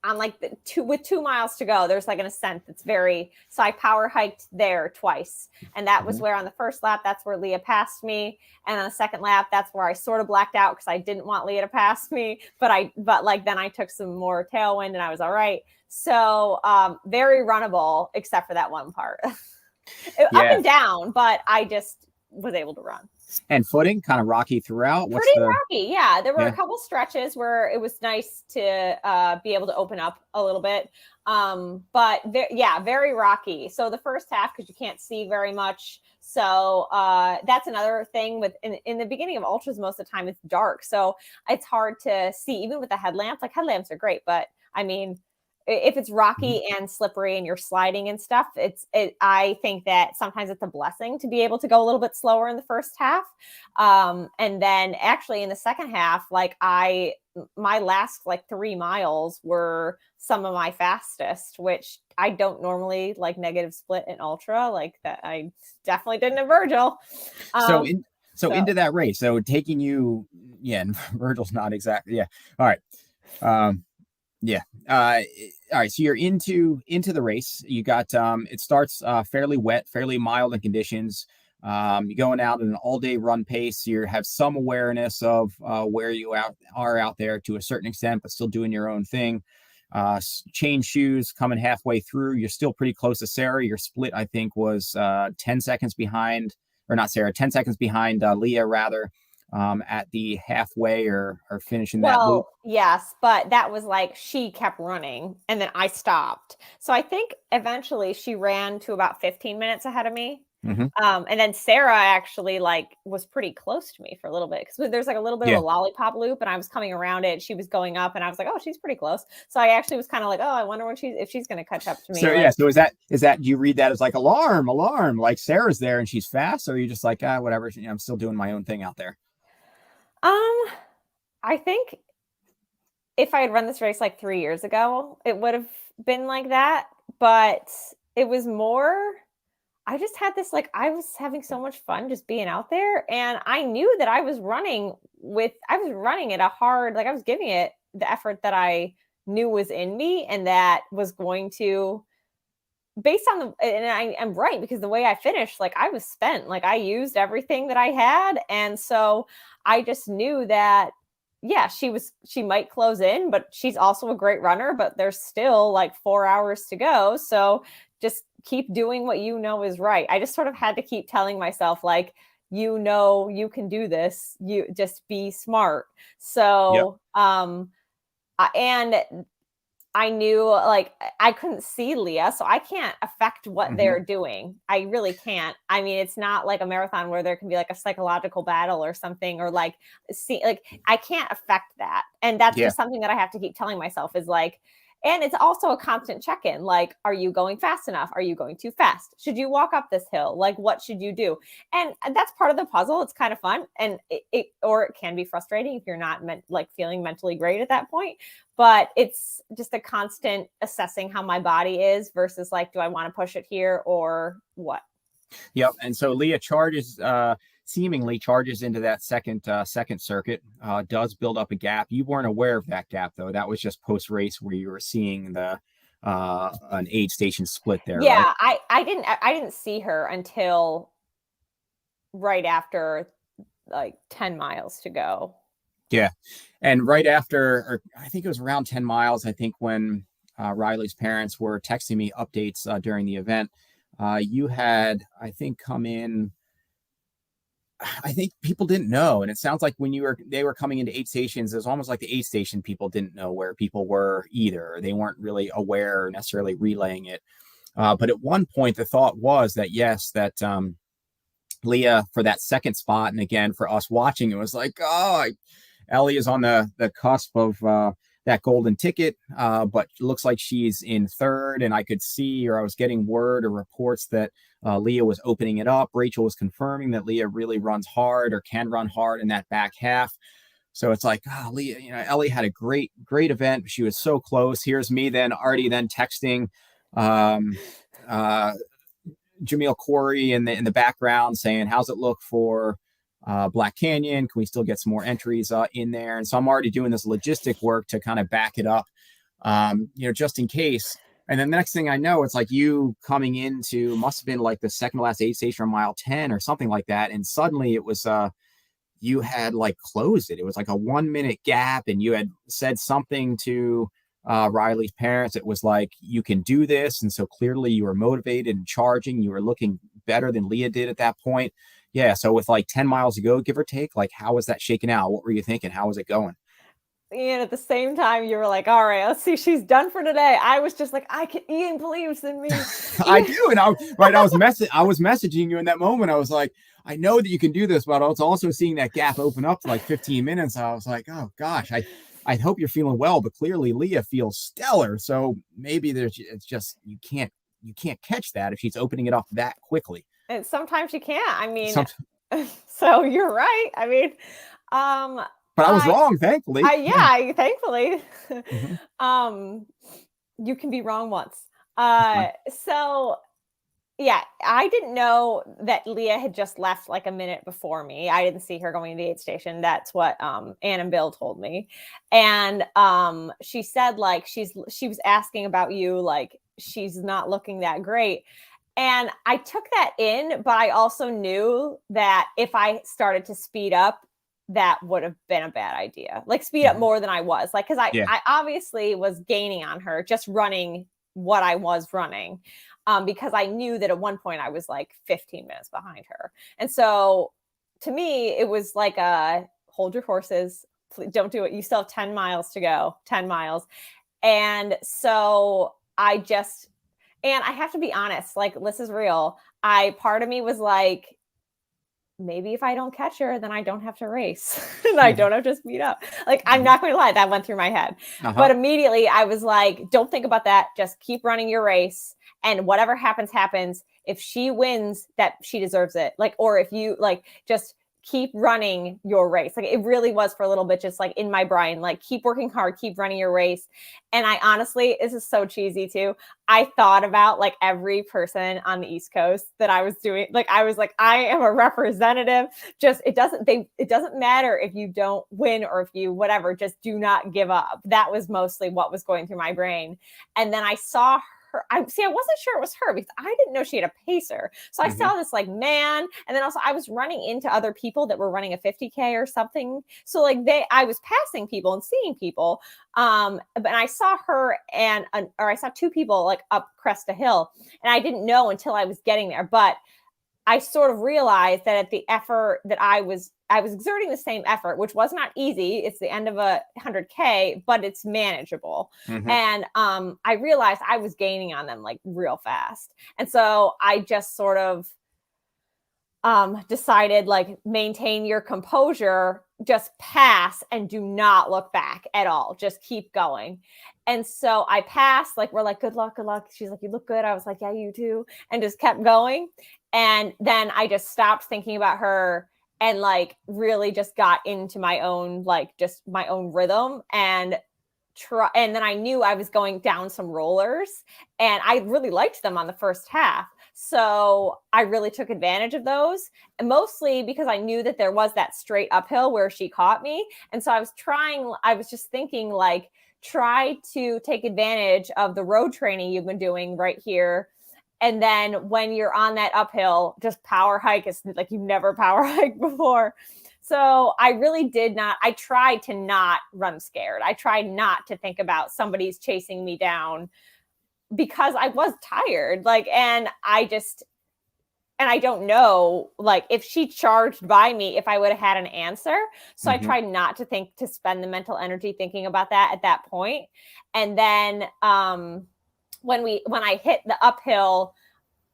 on like with 2 miles to go, there's like an ascent that's so I power hiked there twice. And that was where on the first lap, that's where Leah passed me. And on the second lap, that's where I sort of blacked out because I didn't want Leah to pass me. But then I took some more tailwind and I was all right. So very runnable, except for that one part. Up and down, but I just was able to run. And footing, kind of rocky throughout. Pretty rocky, yeah. There were a couple stretches where it was nice to be able to open up a little bit, but very rocky. So the first half, because you can't see very much. So that's another thing with in the beginning of ultras. Most of the time, it's dark, so it's hard to see even with the headlamps. Like headlamps are great, but I mean, if it's rocky and slippery and you're sliding and stuff, I think that sometimes it's a blessing to be able to go a little bit slower in the first half. And then actually in the second half, like my last like 3 miles were some of my fastest, which I don't normally like negative split in ultra like that. I definitely didn't in Virgil. So into that race, so taking you, and Virgil's not exactly, all right. All right. So you're into the race. You got it starts fairly wet, fairly mild in conditions. You're going out at an all-day run pace. You have some awareness of where you are out there to a certain extent, but still doing your own thing. Change shoes coming halfway through. You're still pretty close to Sarah. Your split, I think, was 10 seconds behind, or not Sarah, 10 seconds behind Leah, rather. At the halfway or finishing that loop? Yes, but that was like she kept running and then I stopped. So I think eventually she ran to about 15 minutes ahead of me. And then Sarah actually like was pretty close to me for a little bit because there's like a little bit of a lollipop loop and I was coming around it. She was going up and I was like, oh, she's pretty close. So I actually was kind of like, oh, I wonder if she's going to catch up to me. So so is that do you read that as like alarm, like Sarah's there and she's fast, or are you just like, whatever, I'm still doing my own thing out there? I think if I had run this race like 3 years ago, it would have been like that. But it was more, I just had this, like, I was having so much fun just being out there. And I knew that I was running at a hard, like I was giving it the effort that I knew was in me and that was going to, based on and I am right, because the way I finished, like I was spent, like I used everything that I had. And so I just knew that, she might close in, but she's also a great runner, but there's still like 4 hours to go. So just keep doing what you know is right. I just sort of had to keep telling myself, like, you can do this. You just be smart. So, and I knew like I couldn't see Leah, so I can't affect what they're doing. I really can't. I mean, it's not like a marathon where there can be like a psychological battle or something, or like I can't affect that. And that's just something that I have to keep telling myself is like, and it's also a constant check-in. Like, are you going fast enough? Are you going too fast? Should you walk up this hill? Like, what should you do? And that's part of the puzzle. It's kind of fun. And it can be frustrating if you're not feeling mentally great at that point. But it's just a constant assessing how my body is versus like, do I want to push it here or what? Yep. And so Leah seemingly charges into that second circuit, does build up a gap. You weren't aware of that gap though. That was just post race where you were seeing the an aid station split there, Yeah, right? I didn't see her until right after like 10 miles to go. Yeah. And right after, or I think it was around 10 miles, I think when Riley's parents were texting me updates during the event, you had, I think, come in. I think people didn't know. And it sounds like when they were coming into aid stations, it was almost like the aid station people didn't know where people were either. They weren't really aware or necessarily relaying it. But at one point, the thought was that, yes, that Leah for that second spot. And again, for us watching, it was like, oh, Ellie is on the cusp of that golden ticket, but it looks like she's in third. And I could see, or I was getting word or reports that Leah was opening it up. Rachel was confirming that Leah really runs hard or can run hard in that back half. So it's like, oh, Leah, Ellie had a great event. She was so close. Here's me then already then texting Jameel Corey in the background saying, how's it look for Black Canyon? Can we still get some more entries in there? And so I'm already doing this logistic work to kind of back it up, just in case. And then the next thing I know, it's like you coming into, must have been like the second to last aid station on mile 10 or something like that. And suddenly it was, you had like closed it. It was like a 1 minute gap, and you had said something to Riley's parents. It was like, you can do this. And so clearly you were motivated and charging. You were looking better than Leah did at that point. Yeah. So with like 10 miles to go, give or take, like, how was that shaking out? What were you thinking? How was it going? And at the same time, you were like, all right, let's see, she's done for today. I was just like, Ian believes in me. I do. And I was messaging you in that moment. I was like, I know that you can do this, but I was also seeing that gap open up to like 15 minutes. I was like, oh gosh, I hope you're feeling well, but clearly Leah feels stellar. So maybe it's just, you can't catch that if she's opening it up that quickly. And sometimes you can't. I mean, so you're right. I mean, but I was wrong, thankfully. Thankfully. Mm-hmm. You can be wrong once. So yeah, I didn't know that Leah had just left like a minute before me. I didn't see her going to the aid station. That's what Ann and Bill told me. And she said like she was asking about you, like she's not looking that great. And I took that in, but I also knew that if I started to speed up, that would have been a bad idea. Like speed up more than I was. Like, because I obviously was gaining on her just running what I was running. Because I knew that at one point I was like 15 minutes behind her. And so to me, it was like hold your horses. Please don't do it. You still have 10 miles to go, 10 miles. And so I have to be honest, like this is real. Part of me was like, maybe if I don't catch her, then I don't have to race and I don't have to speed up. Like, I'm not going to lie. That went through my head, but immediately I was like, don't think about that. Just keep running your race. And whatever happens, happens. If she wins, that she deserves it. Like, or if you like, just keep running your race. Like it really was for a little bit, just like in my brain, like keep working hard, keep running your race. And I honestly, this is so cheesy too. I thought about like every person on the East Coast that I was doing. Like, I was like, I am a representative. Just, it doesn't matter if you don't win or if you, whatever, just do not give up. That was mostly what was going through my brain. And then I saw her. I wasn't sure it was her because I didn't know she had a pacer. So I saw this like man, and then also I was running into other people that were running a 50K or something. So like I was passing people and seeing people. But I saw her or I saw two people like up Cresta Hill, and I didn't know until I was getting there. But I sort of realized that at the effort that I was exerting the same effort, which was not easy. It's the end of a 100K, but it's manageable. And I realized I was gaining on them like real fast. And so I just sort of decided like maintain your composure, just pass and do not look back at all. Just keep going. And so I passed, like, we're like, good luck, good luck. She's like, you look good. I was like, yeah, you too. And just kept going. And then I just stopped thinking about her and like really just got into my own, like just my own rhythm and then I knew I was going down some rollers and I really liked them on the first half. So I really took advantage of those, and mostly because I knew that there was that straight uphill where she caught me. And so I was just thinking like, try to take advantage of the road training you've been doing right here. And then when you're on that uphill, just power hike. It's like you've never power hiked before. So I really did not, I tried to not run scared. I tried not to think about somebody's chasing me down because I was tired. Like, and I don't know, like, if she charged by me, if I would have had an answer. So I tried not to spend the mental energy thinking about that at that point. And then when I hit the uphill,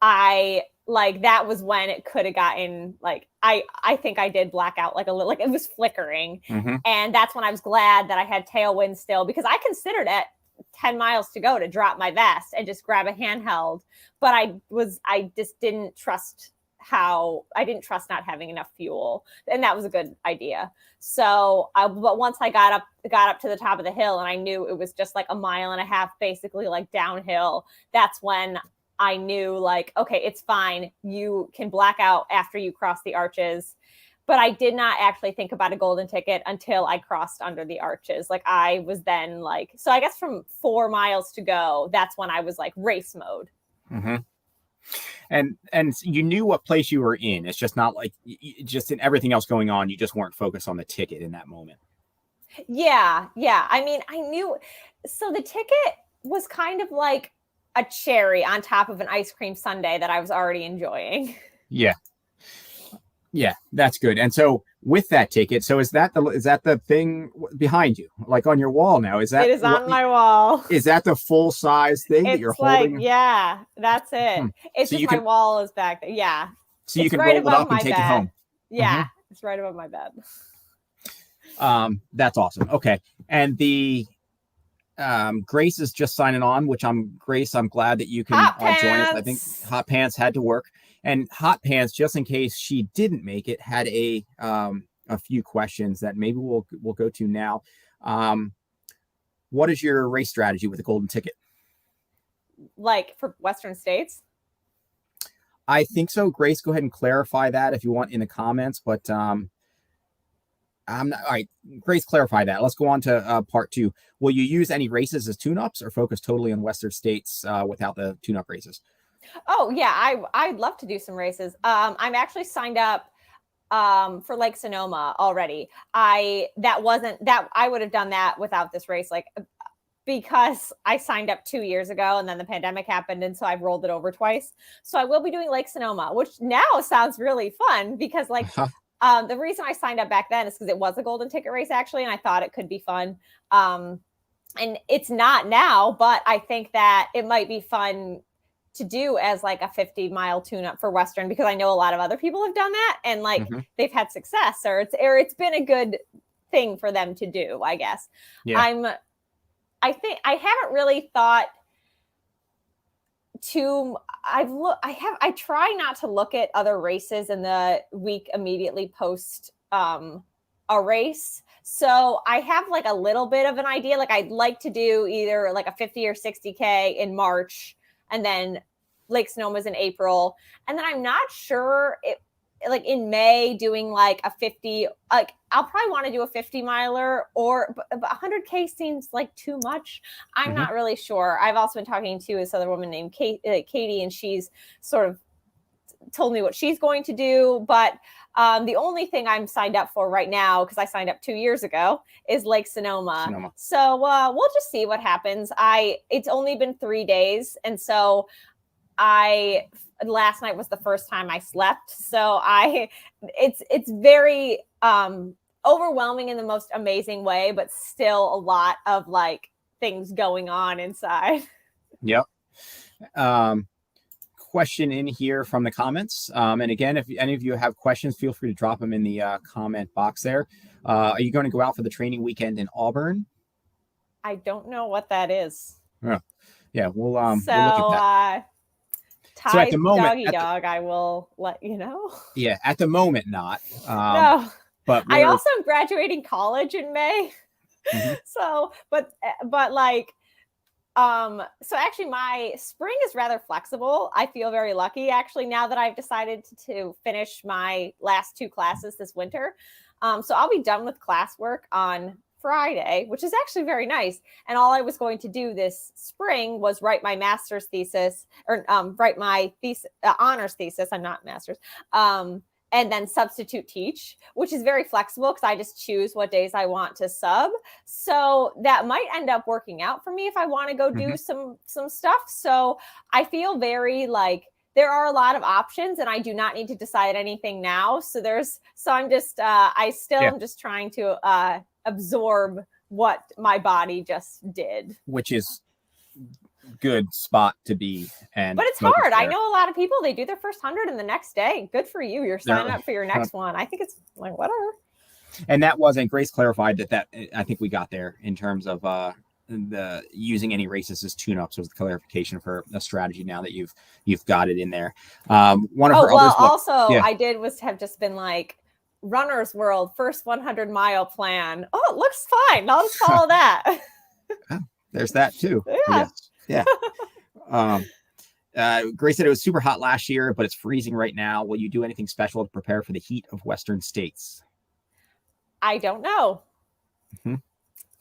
that was when it could have gotten, like, I think I did black out like a little, like it was flickering. And that's when I was glad that I had tailwind still, because I considered at 10 miles to go to drop my vest and just grab a handheld. But I just didn't trust not having enough fuel. And that was a good idea. So but once I got up to the top of the hill and I knew it was just like a mile and a half, basically like downhill, that's when I knew, like, okay, it's fine. You can black out after you cross the arches. But I did not actually think about a golden ticket until I crossed under the arches. Like, I was then like, so I guess from 4 miles to go, that's when I was like race mode. And you knew what place you were in. It's just not like, just in everything else going on, you just weren't focused on the ticket in that moment. Yeah. I mean, I knew. So the ticket was kind of like a cherry on top of an ice cream sundae that I was already enjoying. Yeah, that's good. And so with that ticket, so is that the thing behind you, like on your wall now? Is that it is on my wall? Is that the full size thing that you're holding? Like, yeah, that's it. It's so just my wall is back there. Yeah. So you can roll it up and take it home. Yeah, it's right above my bed. That's awesome. Okay. And the Grace is just signing on, which Grace, I'm glad that you can join us. I think Hot Pants had to work. And Hot Pants, just in case she didn't make it, had a few questions that maybe we'll go to now. What is your race strategy with the golden ticket? Like for Western states? I think so. Grace, go ahead and clarify that if you want in the comments. But I'm not. All right, Grace, clarify that. Let's go on to part 2. Will you use any races as tune-ups or focus totally on Western states without the tune-up races? Oh yeah, I'd love to do some races. I'm actually signed up for Lake Sonoma already. I would have done that without this race, like, because I signed up 2 years ago and then the pandemic happened, and so I've rolled it over twice. So I will be doing Lake Sonoma, which now sounds really fun because, like, the reason I signed up back then is because it was a golden ticket race actually, and I thought it could be fun. And it's not now, but I think that it might be fun to do as like a 50-mile tune-up for Western, because I know a lot of other people have done that and like they've had success, or it's been a good thing for them to do, I guess. Yeah. I think I haven't really thought I try not to look at other races in the week immediately post a race. So I have like a little bit of an idea. Like, I'd like to do either like a 50 or 60K in March, and then Lake Sonoma's in April. And then I'm not sure like in May doing like a 50, like I'll probably want to do a 50-miler, or but 100K seems like too much. I'm not really sure. I've also been talking to this other woman named Katie, and she's sort of told me what she's going to do. But the only thing I'm signed up for right now, because I signed up 2 years ago, is Lake Sonoma. So we'll just see what happens. It's only been 3 days. And so last night was the first time I slept. So it's very overwhelming in the most amazing way, but still a lot of like things going on inside. Yep. Question in here from the comments. And again, if any of you have questions, feel free to drop them in the comment box there. Are you going to go out for the training weekend in Auburn? I don't know what that is. Yeah, we'll look at that. So at the moment, I will let you know. Yeah, at the moment, not. No, but I also am graduating college in May. So, but like, so actually my spring is rather flexible. I feel very lucky actually now that I've decided to finish my last 2 classes this winter. So I'll be done with classwork Friday, which is actually very nice. And all I was going to do this spring was write my master's thesis, or write my honors thesis. I'm not master's. And then substitute teach, which is very flexible because I just choose what days I want to sub. So that might end up working out for me if I want to go do some stuff. So I feel very like there are a lot of options and I do not need to decide anything now. So I'm just, I still am just trying to absorb what my body just did. Which is good spot to be. But it's hard. I know a lot of people, they do their first 100 and the next day. Good for you. You're signing up for your next one. I think it's like whatever. And that wasn't, Grace clarified that I think we got there in terms of the using any races as tune-ups was the clarification for a strategy now that you've got it in there. One of her others, I did have just been like Runner's World first 100-mile plan. Oh, it looks fine. I'll just follow that. There's that too. Yeah. Yeah. Grace said it was super hot last year, but it's freezing right now. Will you do anything special to prepare for the heat of Western states? I don't know.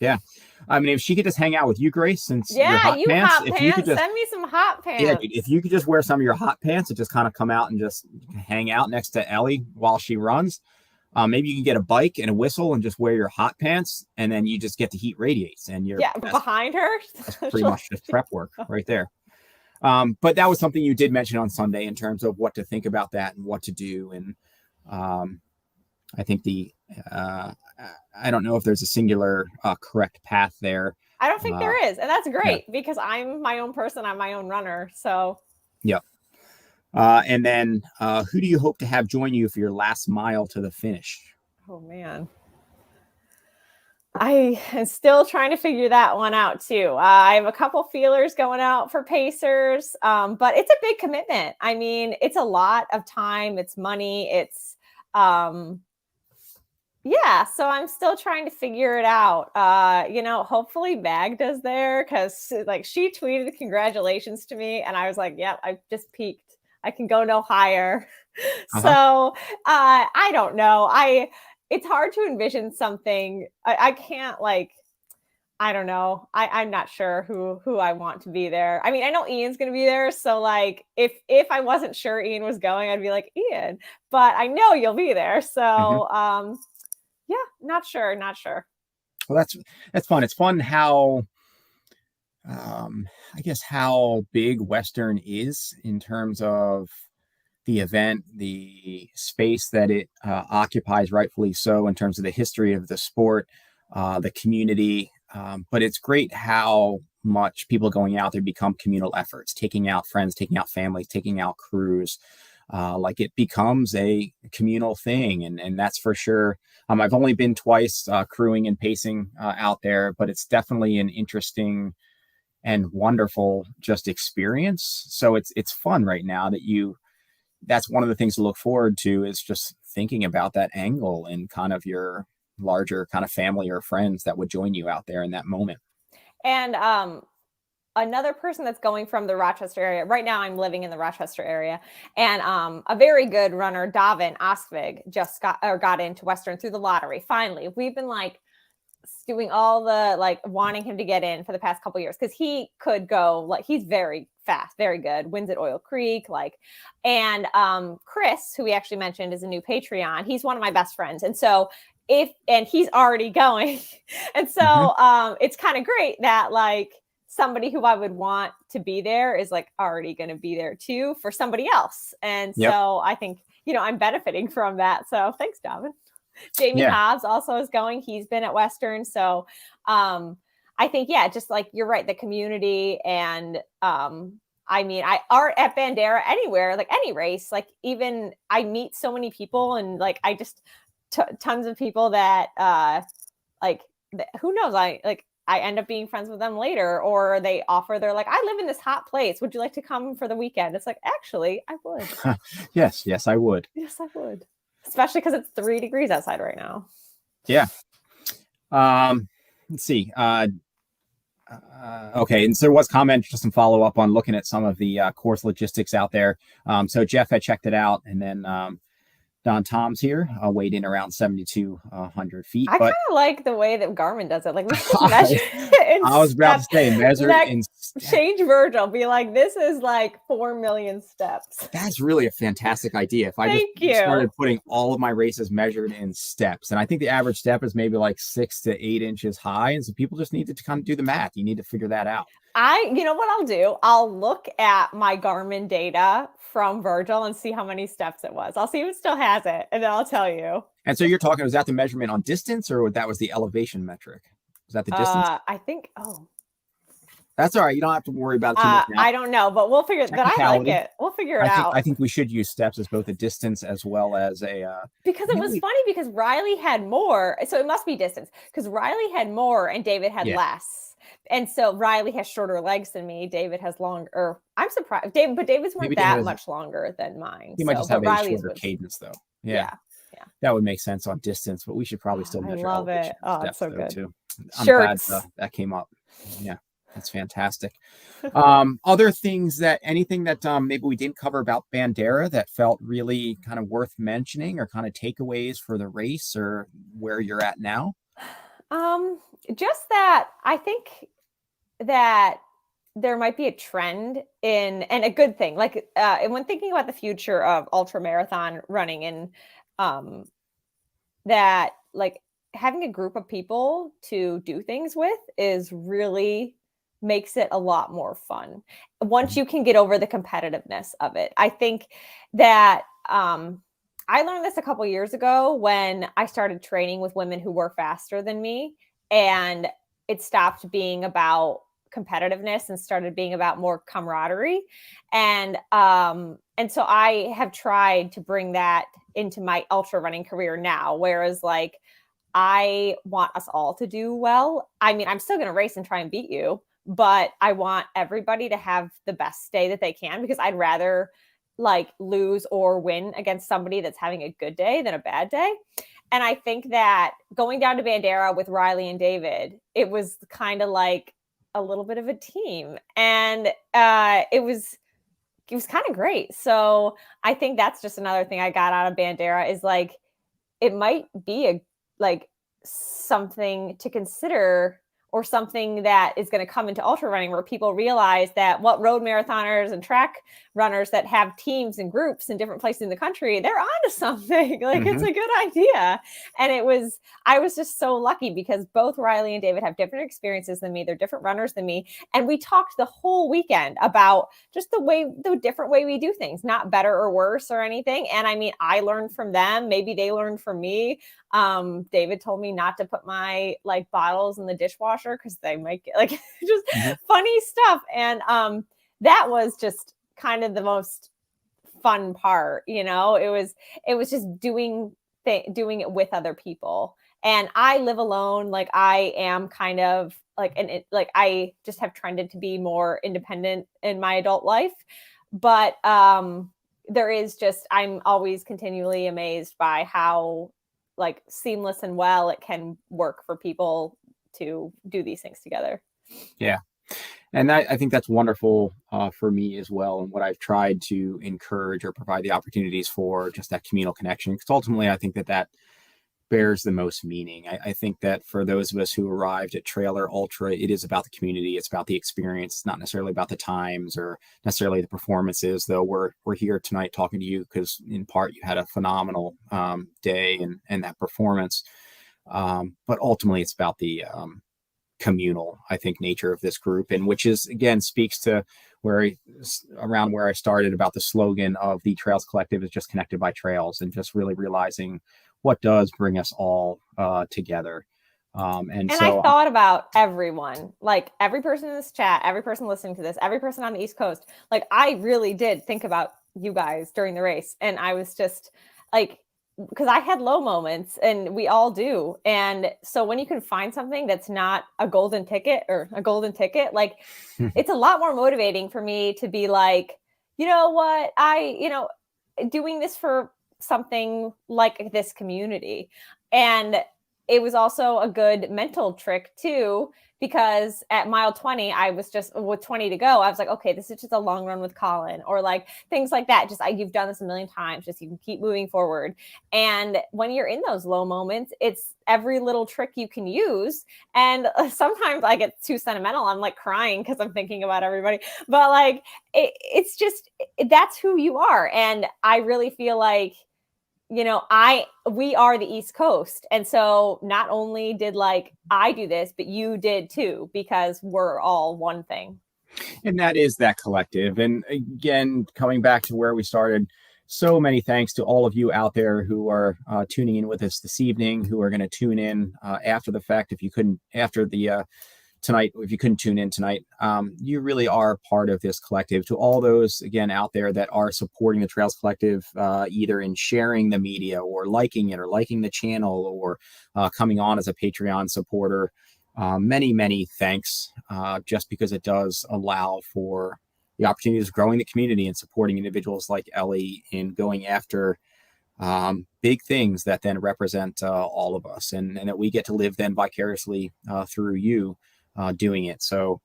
Yeah. I mean, if she could just hang out with you, Grace, since you hot pants, if you could just, send me some hot pants. Yeah, if you could just wear some of your hot pants and just kind of come out and just hang out next to Ellie while she runs. Maybe you can get a bike and a whistle and just wear your hot pants, and then you just get the heat radiates, and you're behind her. That's pretty much just prep work right there. But that was something you did mention on Sunday in terms of what to think about that and what to do. And I think I don't know if there's a singular correct path there. I don't think there is, and that's great because I'm my own person. I'm my own runner. So yeah. And then who do you hope to have join you for your last mile to the finish? Oh, man. I am still trying to figure that one out, too. I have a couple feelers going out for pacers, but it's a big commitment. I mean, it's a lot of time. It's money. It's, so I'm still trying to figure it out. Hopefully Magda's there because like she tweeted congratulations to me and I was like, yep, I just peaked. I can go no higher. So I don't know. It's hard to envision something. I can't I don't know. I'm not sure who I want to be there. I mean, I know Ian's going to be there. So like, if I wasn't sure Ian was going, I'd be like, Ian, but I know you'll be there. So not sure. Well, that's fun. It's fun how, I guess how big Western is in terms of the event, the space that it occupies, rightfully so, in terms of the history of the sport, the community. But it's great how much people going out there become communal efforts, taking out friends, taking out families, taking out crews. Like it becomes a communal thing. And that's for sure. I've only been twice crewing and pacing out there, but it's definitely an interesting and wonderful just experience. So it's fun right now that's one of the things to look forward to is just thinking about that angle and kind of your larger kind of family or friends that would join you out there in that moment. And another person that's going from the Rochester area, right now I'm living in the Rochester area, and a very good runner, Davin Ostvig, just got into Western through the lottery. Finally, we've been doing all the wanting him to get in for the past couple years because he could go he's very fast, very good, wins at Oil Creek, and Chris, who we actually mentioned is a new Patreon, he's one of my best friends, and so he's already going, and so it's kind of great that somebody who I would want to be there is already going to be there too for somebody else, and so I think I'm benefiting from that. So thanks, Davin. Jamie Hobbs also is going. He's been at Western. So I think, just you're right, the community. And I mean, art at Bandera anywhere, any race, even I meet so many people and I just tons of people that who knows? I end up being friends with them later, or they offer, they're I live in this hot place. Would you like to come for the weekend? It's actually, I would. Yes, I would. Yes, I would. Especially because it's 3 degrees outside right now. Yeah. Let's see. Okay. And so there was comment, just some follow up on looking at some of the course logistics out there. So Jeff had checked it out, and then Don Tom's here, weighed in around 7,200 feet. I kind But of like the way that Garmin does it. Like, let's just I, measure it in I was about to steps. say, measure Like, in steps. change Virgil. Be like, this is like 4 million steps. That's really a fantastic idea. If I just Thank you. started putting all of my races measured in steps, and I think the average step is maybe like 6 to 8 inches high. And so people just need to kind of do the math. You need to figure that out. You know what I'll do? I'll look at my Garmin data from Virgil and see how many steps it was. I'll see if it still has it, and then I'll tell you. And so you're talking, was that the measurement on distance, or that was the elevation metric? Was that the distance? I think, That's all right. You don't have to worry about it too much now. I don't know, but we'll figure it. But I like it. We'll figure it out. I think we should use steps as both a distance as well as a. Because it was funny because Riley had more, so it must be distance. Because Riley had more and David had less. And so Riley has shorter legs than me. David has longer. I'm surprised. David's weren't that much longer than mine. He might just have a shorter cadence, though. Yeah. That would make sense on distance, but we should probably still measure. I love it. Oh, it's so good too. I'm glad that came up. Yeah, that's fantastic. Other things anything that maybe we didn't cover about Bandera that felt really kind of worth mentioning, or kind of takeaways for the race, or where you're at now? Just that I think that there might be a trend and a good thing. Like, and when thinking about the future of ultra marathon running, and that like having a group of people to do things with is really makes it a lot more fun once you can get over the competitiveness of it. I think that I learned this a couple years ago when I started training with women who were faster than me, and it stopped being about competitiveness and started being about more camaraderie. And so I have tried to bring that into my ultra running career now, whereas like I want us all to do well. I mean, I'm still going to race and try and beat you, but I want everybody to have the best day that they can, because I'd rather like lose or win against somebody that's having a good day than a bad day. And I think that going down to Bandera with Riley and David, it was kind of like a little bit of a team, and it was kind of great. So I think that's just another thing I got out of Bandera is like, it might be something to consider, or something that is going to come into ultra running, where people realize that what road marathoners and track runners that have teams and groups in different places in the country, they're onto something. Like, it's a good idea. And I was just so lucky because both Riley and David have different experiences than me. They're different runners than me. And we talked the whole weekend about just the different way we do things, not better or worse or anything. And I mean, I learned from them. Maybe they learned from me. David told me not to put my like bottles in the dishwasher because they might get like just funny stuff. And that was just kind of the most fun part, you know. It was just doing it with other people. And I live alone. Like, I am kind of like, I just have trended to be more independent in my adult life. But there is just, I'm always continually amazed by how like seamless and well it can work for people to do these things together. Yeah. And I think that's wonderful for me as well. And what I've tried to encourage or provide the opportunities for just that communal connection. Because ultimately, I think that bears the most meaning. I think that for those of us who arrived at Trail or Ultra, it is about the community. It's about the experience. It's not necessarily about the times or necessarily the performances, though we're here tonight talking to you because in part you had a phenomenal day and that performance. But ultimately, it's about the communal, I think, nature of this group, and which is, again, speaks to around where I started about the slogan of the Trails Collective is just connected by trails, and just really realizing what does bring us all together. And so I thought about everyone, like every person in this chat, every person listening to this, every person on the East Coast. Like, I really did think about you guys during the race. And I was just like, because I had low moments, and we all do. And so when you can find something that's not a golden ticket, like it's a lot more motivating for me to be like, you know what, doing this for something like this community. And it was also a good mental trick too, because at mile 20, I was just with 20 to go. I was like, okay, this is just a long run with Colin, or like things like that. Just you've done this a million times. Just you can keep moving forward. And when you're in those low moments, it's every little trick you can use. And sometimes I get too sentimental. I'm like crying because I'm thinking about everybody. But like it's just that's who you are. And I really feel like, you know, we are the East Coast. And so not only did like I do this, but you did too, because we're all one thing. And that is that collective. And again, coming back to where we started, so many thanks to all of you out there who are tuning in with us this evening, who are going to tune in after the fact. If you couldn't, after the tonight, if you couldn't tune in tonight, you really are part of this collective. To all those, again, out there that are supporting the Trails Collective, either in sharing the media or liking it or liking the channel or coming on as a Patreon supporter, many, many thanks, just because it does allow for the opportunities of growing the community and supporting individuals like Ellie in going after big things that then represent all of us, and that we get to live then vicariously through you doing it. So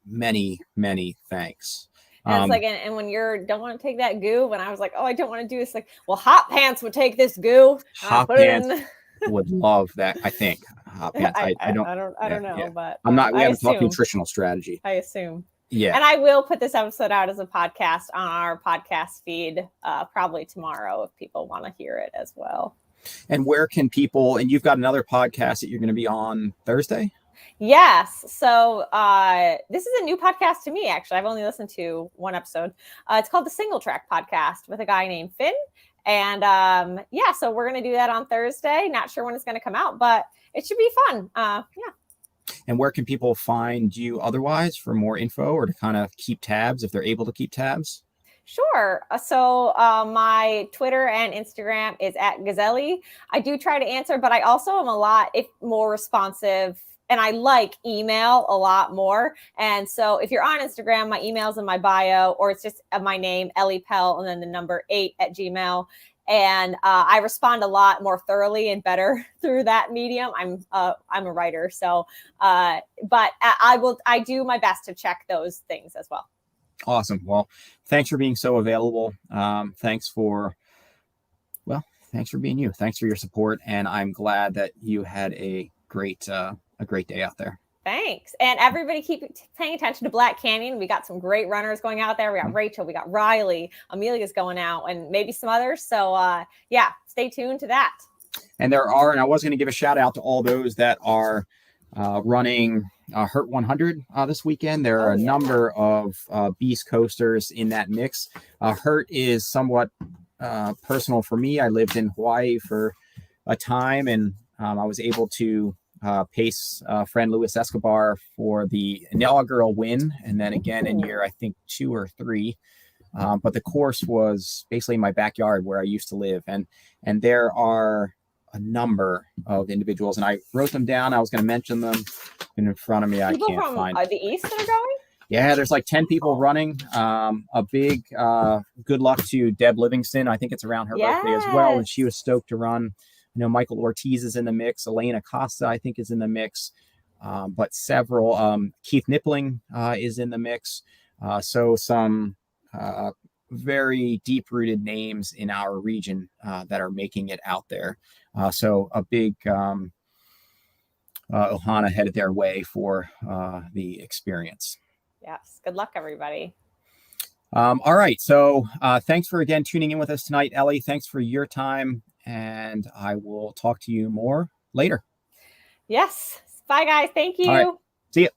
many, many thanks. And it's like, and when don't want to take that goo, when I was like, oh, I don't want to do this, like, well, Hot Pants would take this goo. Hot Pants would love that. I think Hot Pants. I don't know, yeah. but I'm not. We haven't talked nutritional strategy. I assume. Yeah. And I will put this episode out as a podcast on our podcast feed probably tomorrow if people want to hear it as well. And where can people? And you've got another podcast that you're going to be on Thursday. Yes. So this is a new podcast to me, actually. I've only listened to one episode. It's called the Single Track Podcast with a guy named Finn. And yeah, so we're going to do that on Thursday. Not sure when it's going to come out, but it should be fun. Yeah. And where can people find you otherwise for more info or to kind of keep tabs if they're able to keep tabs? Sure. So my Twitter and Instagram is @Gazelle. I do try to answer, but I also am a lot more responsive. And I like email a lot more. And so if you're on Instagram, my email's in my bio, or it's just my name, Ellie Pell, and then the number 8 @gmail. And I respond a lot more thoroughly and better through that medium. I'm a writer, so but I do my best to check those things as well. Awesome. Well, thanks for being so available. Thanks for being you. Thanks for your support, and I'm glad that you had a great day out there. Thanks. And everybody keep paying attention to Black Canyon. We got some great runners going out there. We got Rachel, we got Riley, Amelia's going out, and maybe some others. So yeah, stay tuned to that. And I was going to give a shout out to all those that are running Hurt 100 this weekend. There are a number of Beast Coasters in that mix. Hurt is somewhat personal for me. I lived in Hawaii for a time, and I was able to pace friend Luis Escobar for the inaugural win, and then again in year I think 2 or 3. But the course was basically in my backyard where I used to live, and there are a number of individuals, and I wrote them down. I was going to mention them in front of me. People I can't from find the east that are going. Yeah, there's like 10 people running. A big good luck to Deb Livingston. I think it's around her birthday as well, and she was stoked to run. You know, Michael Ortiz is in the mix. Elena Costa, I think, is in the mix. But several. Keith Nippling is in the mix. So some very deep-rooted names in our region that are making it out there. So a big Ohana headed their way for the experience. Yes. Good luck, everybody. All right. So thanks for, again, tuning in with us tonight, Ellie. Thanks for your time. And I will talk to you more later. Yes. Bye, guys. Thank you. All right. See ya.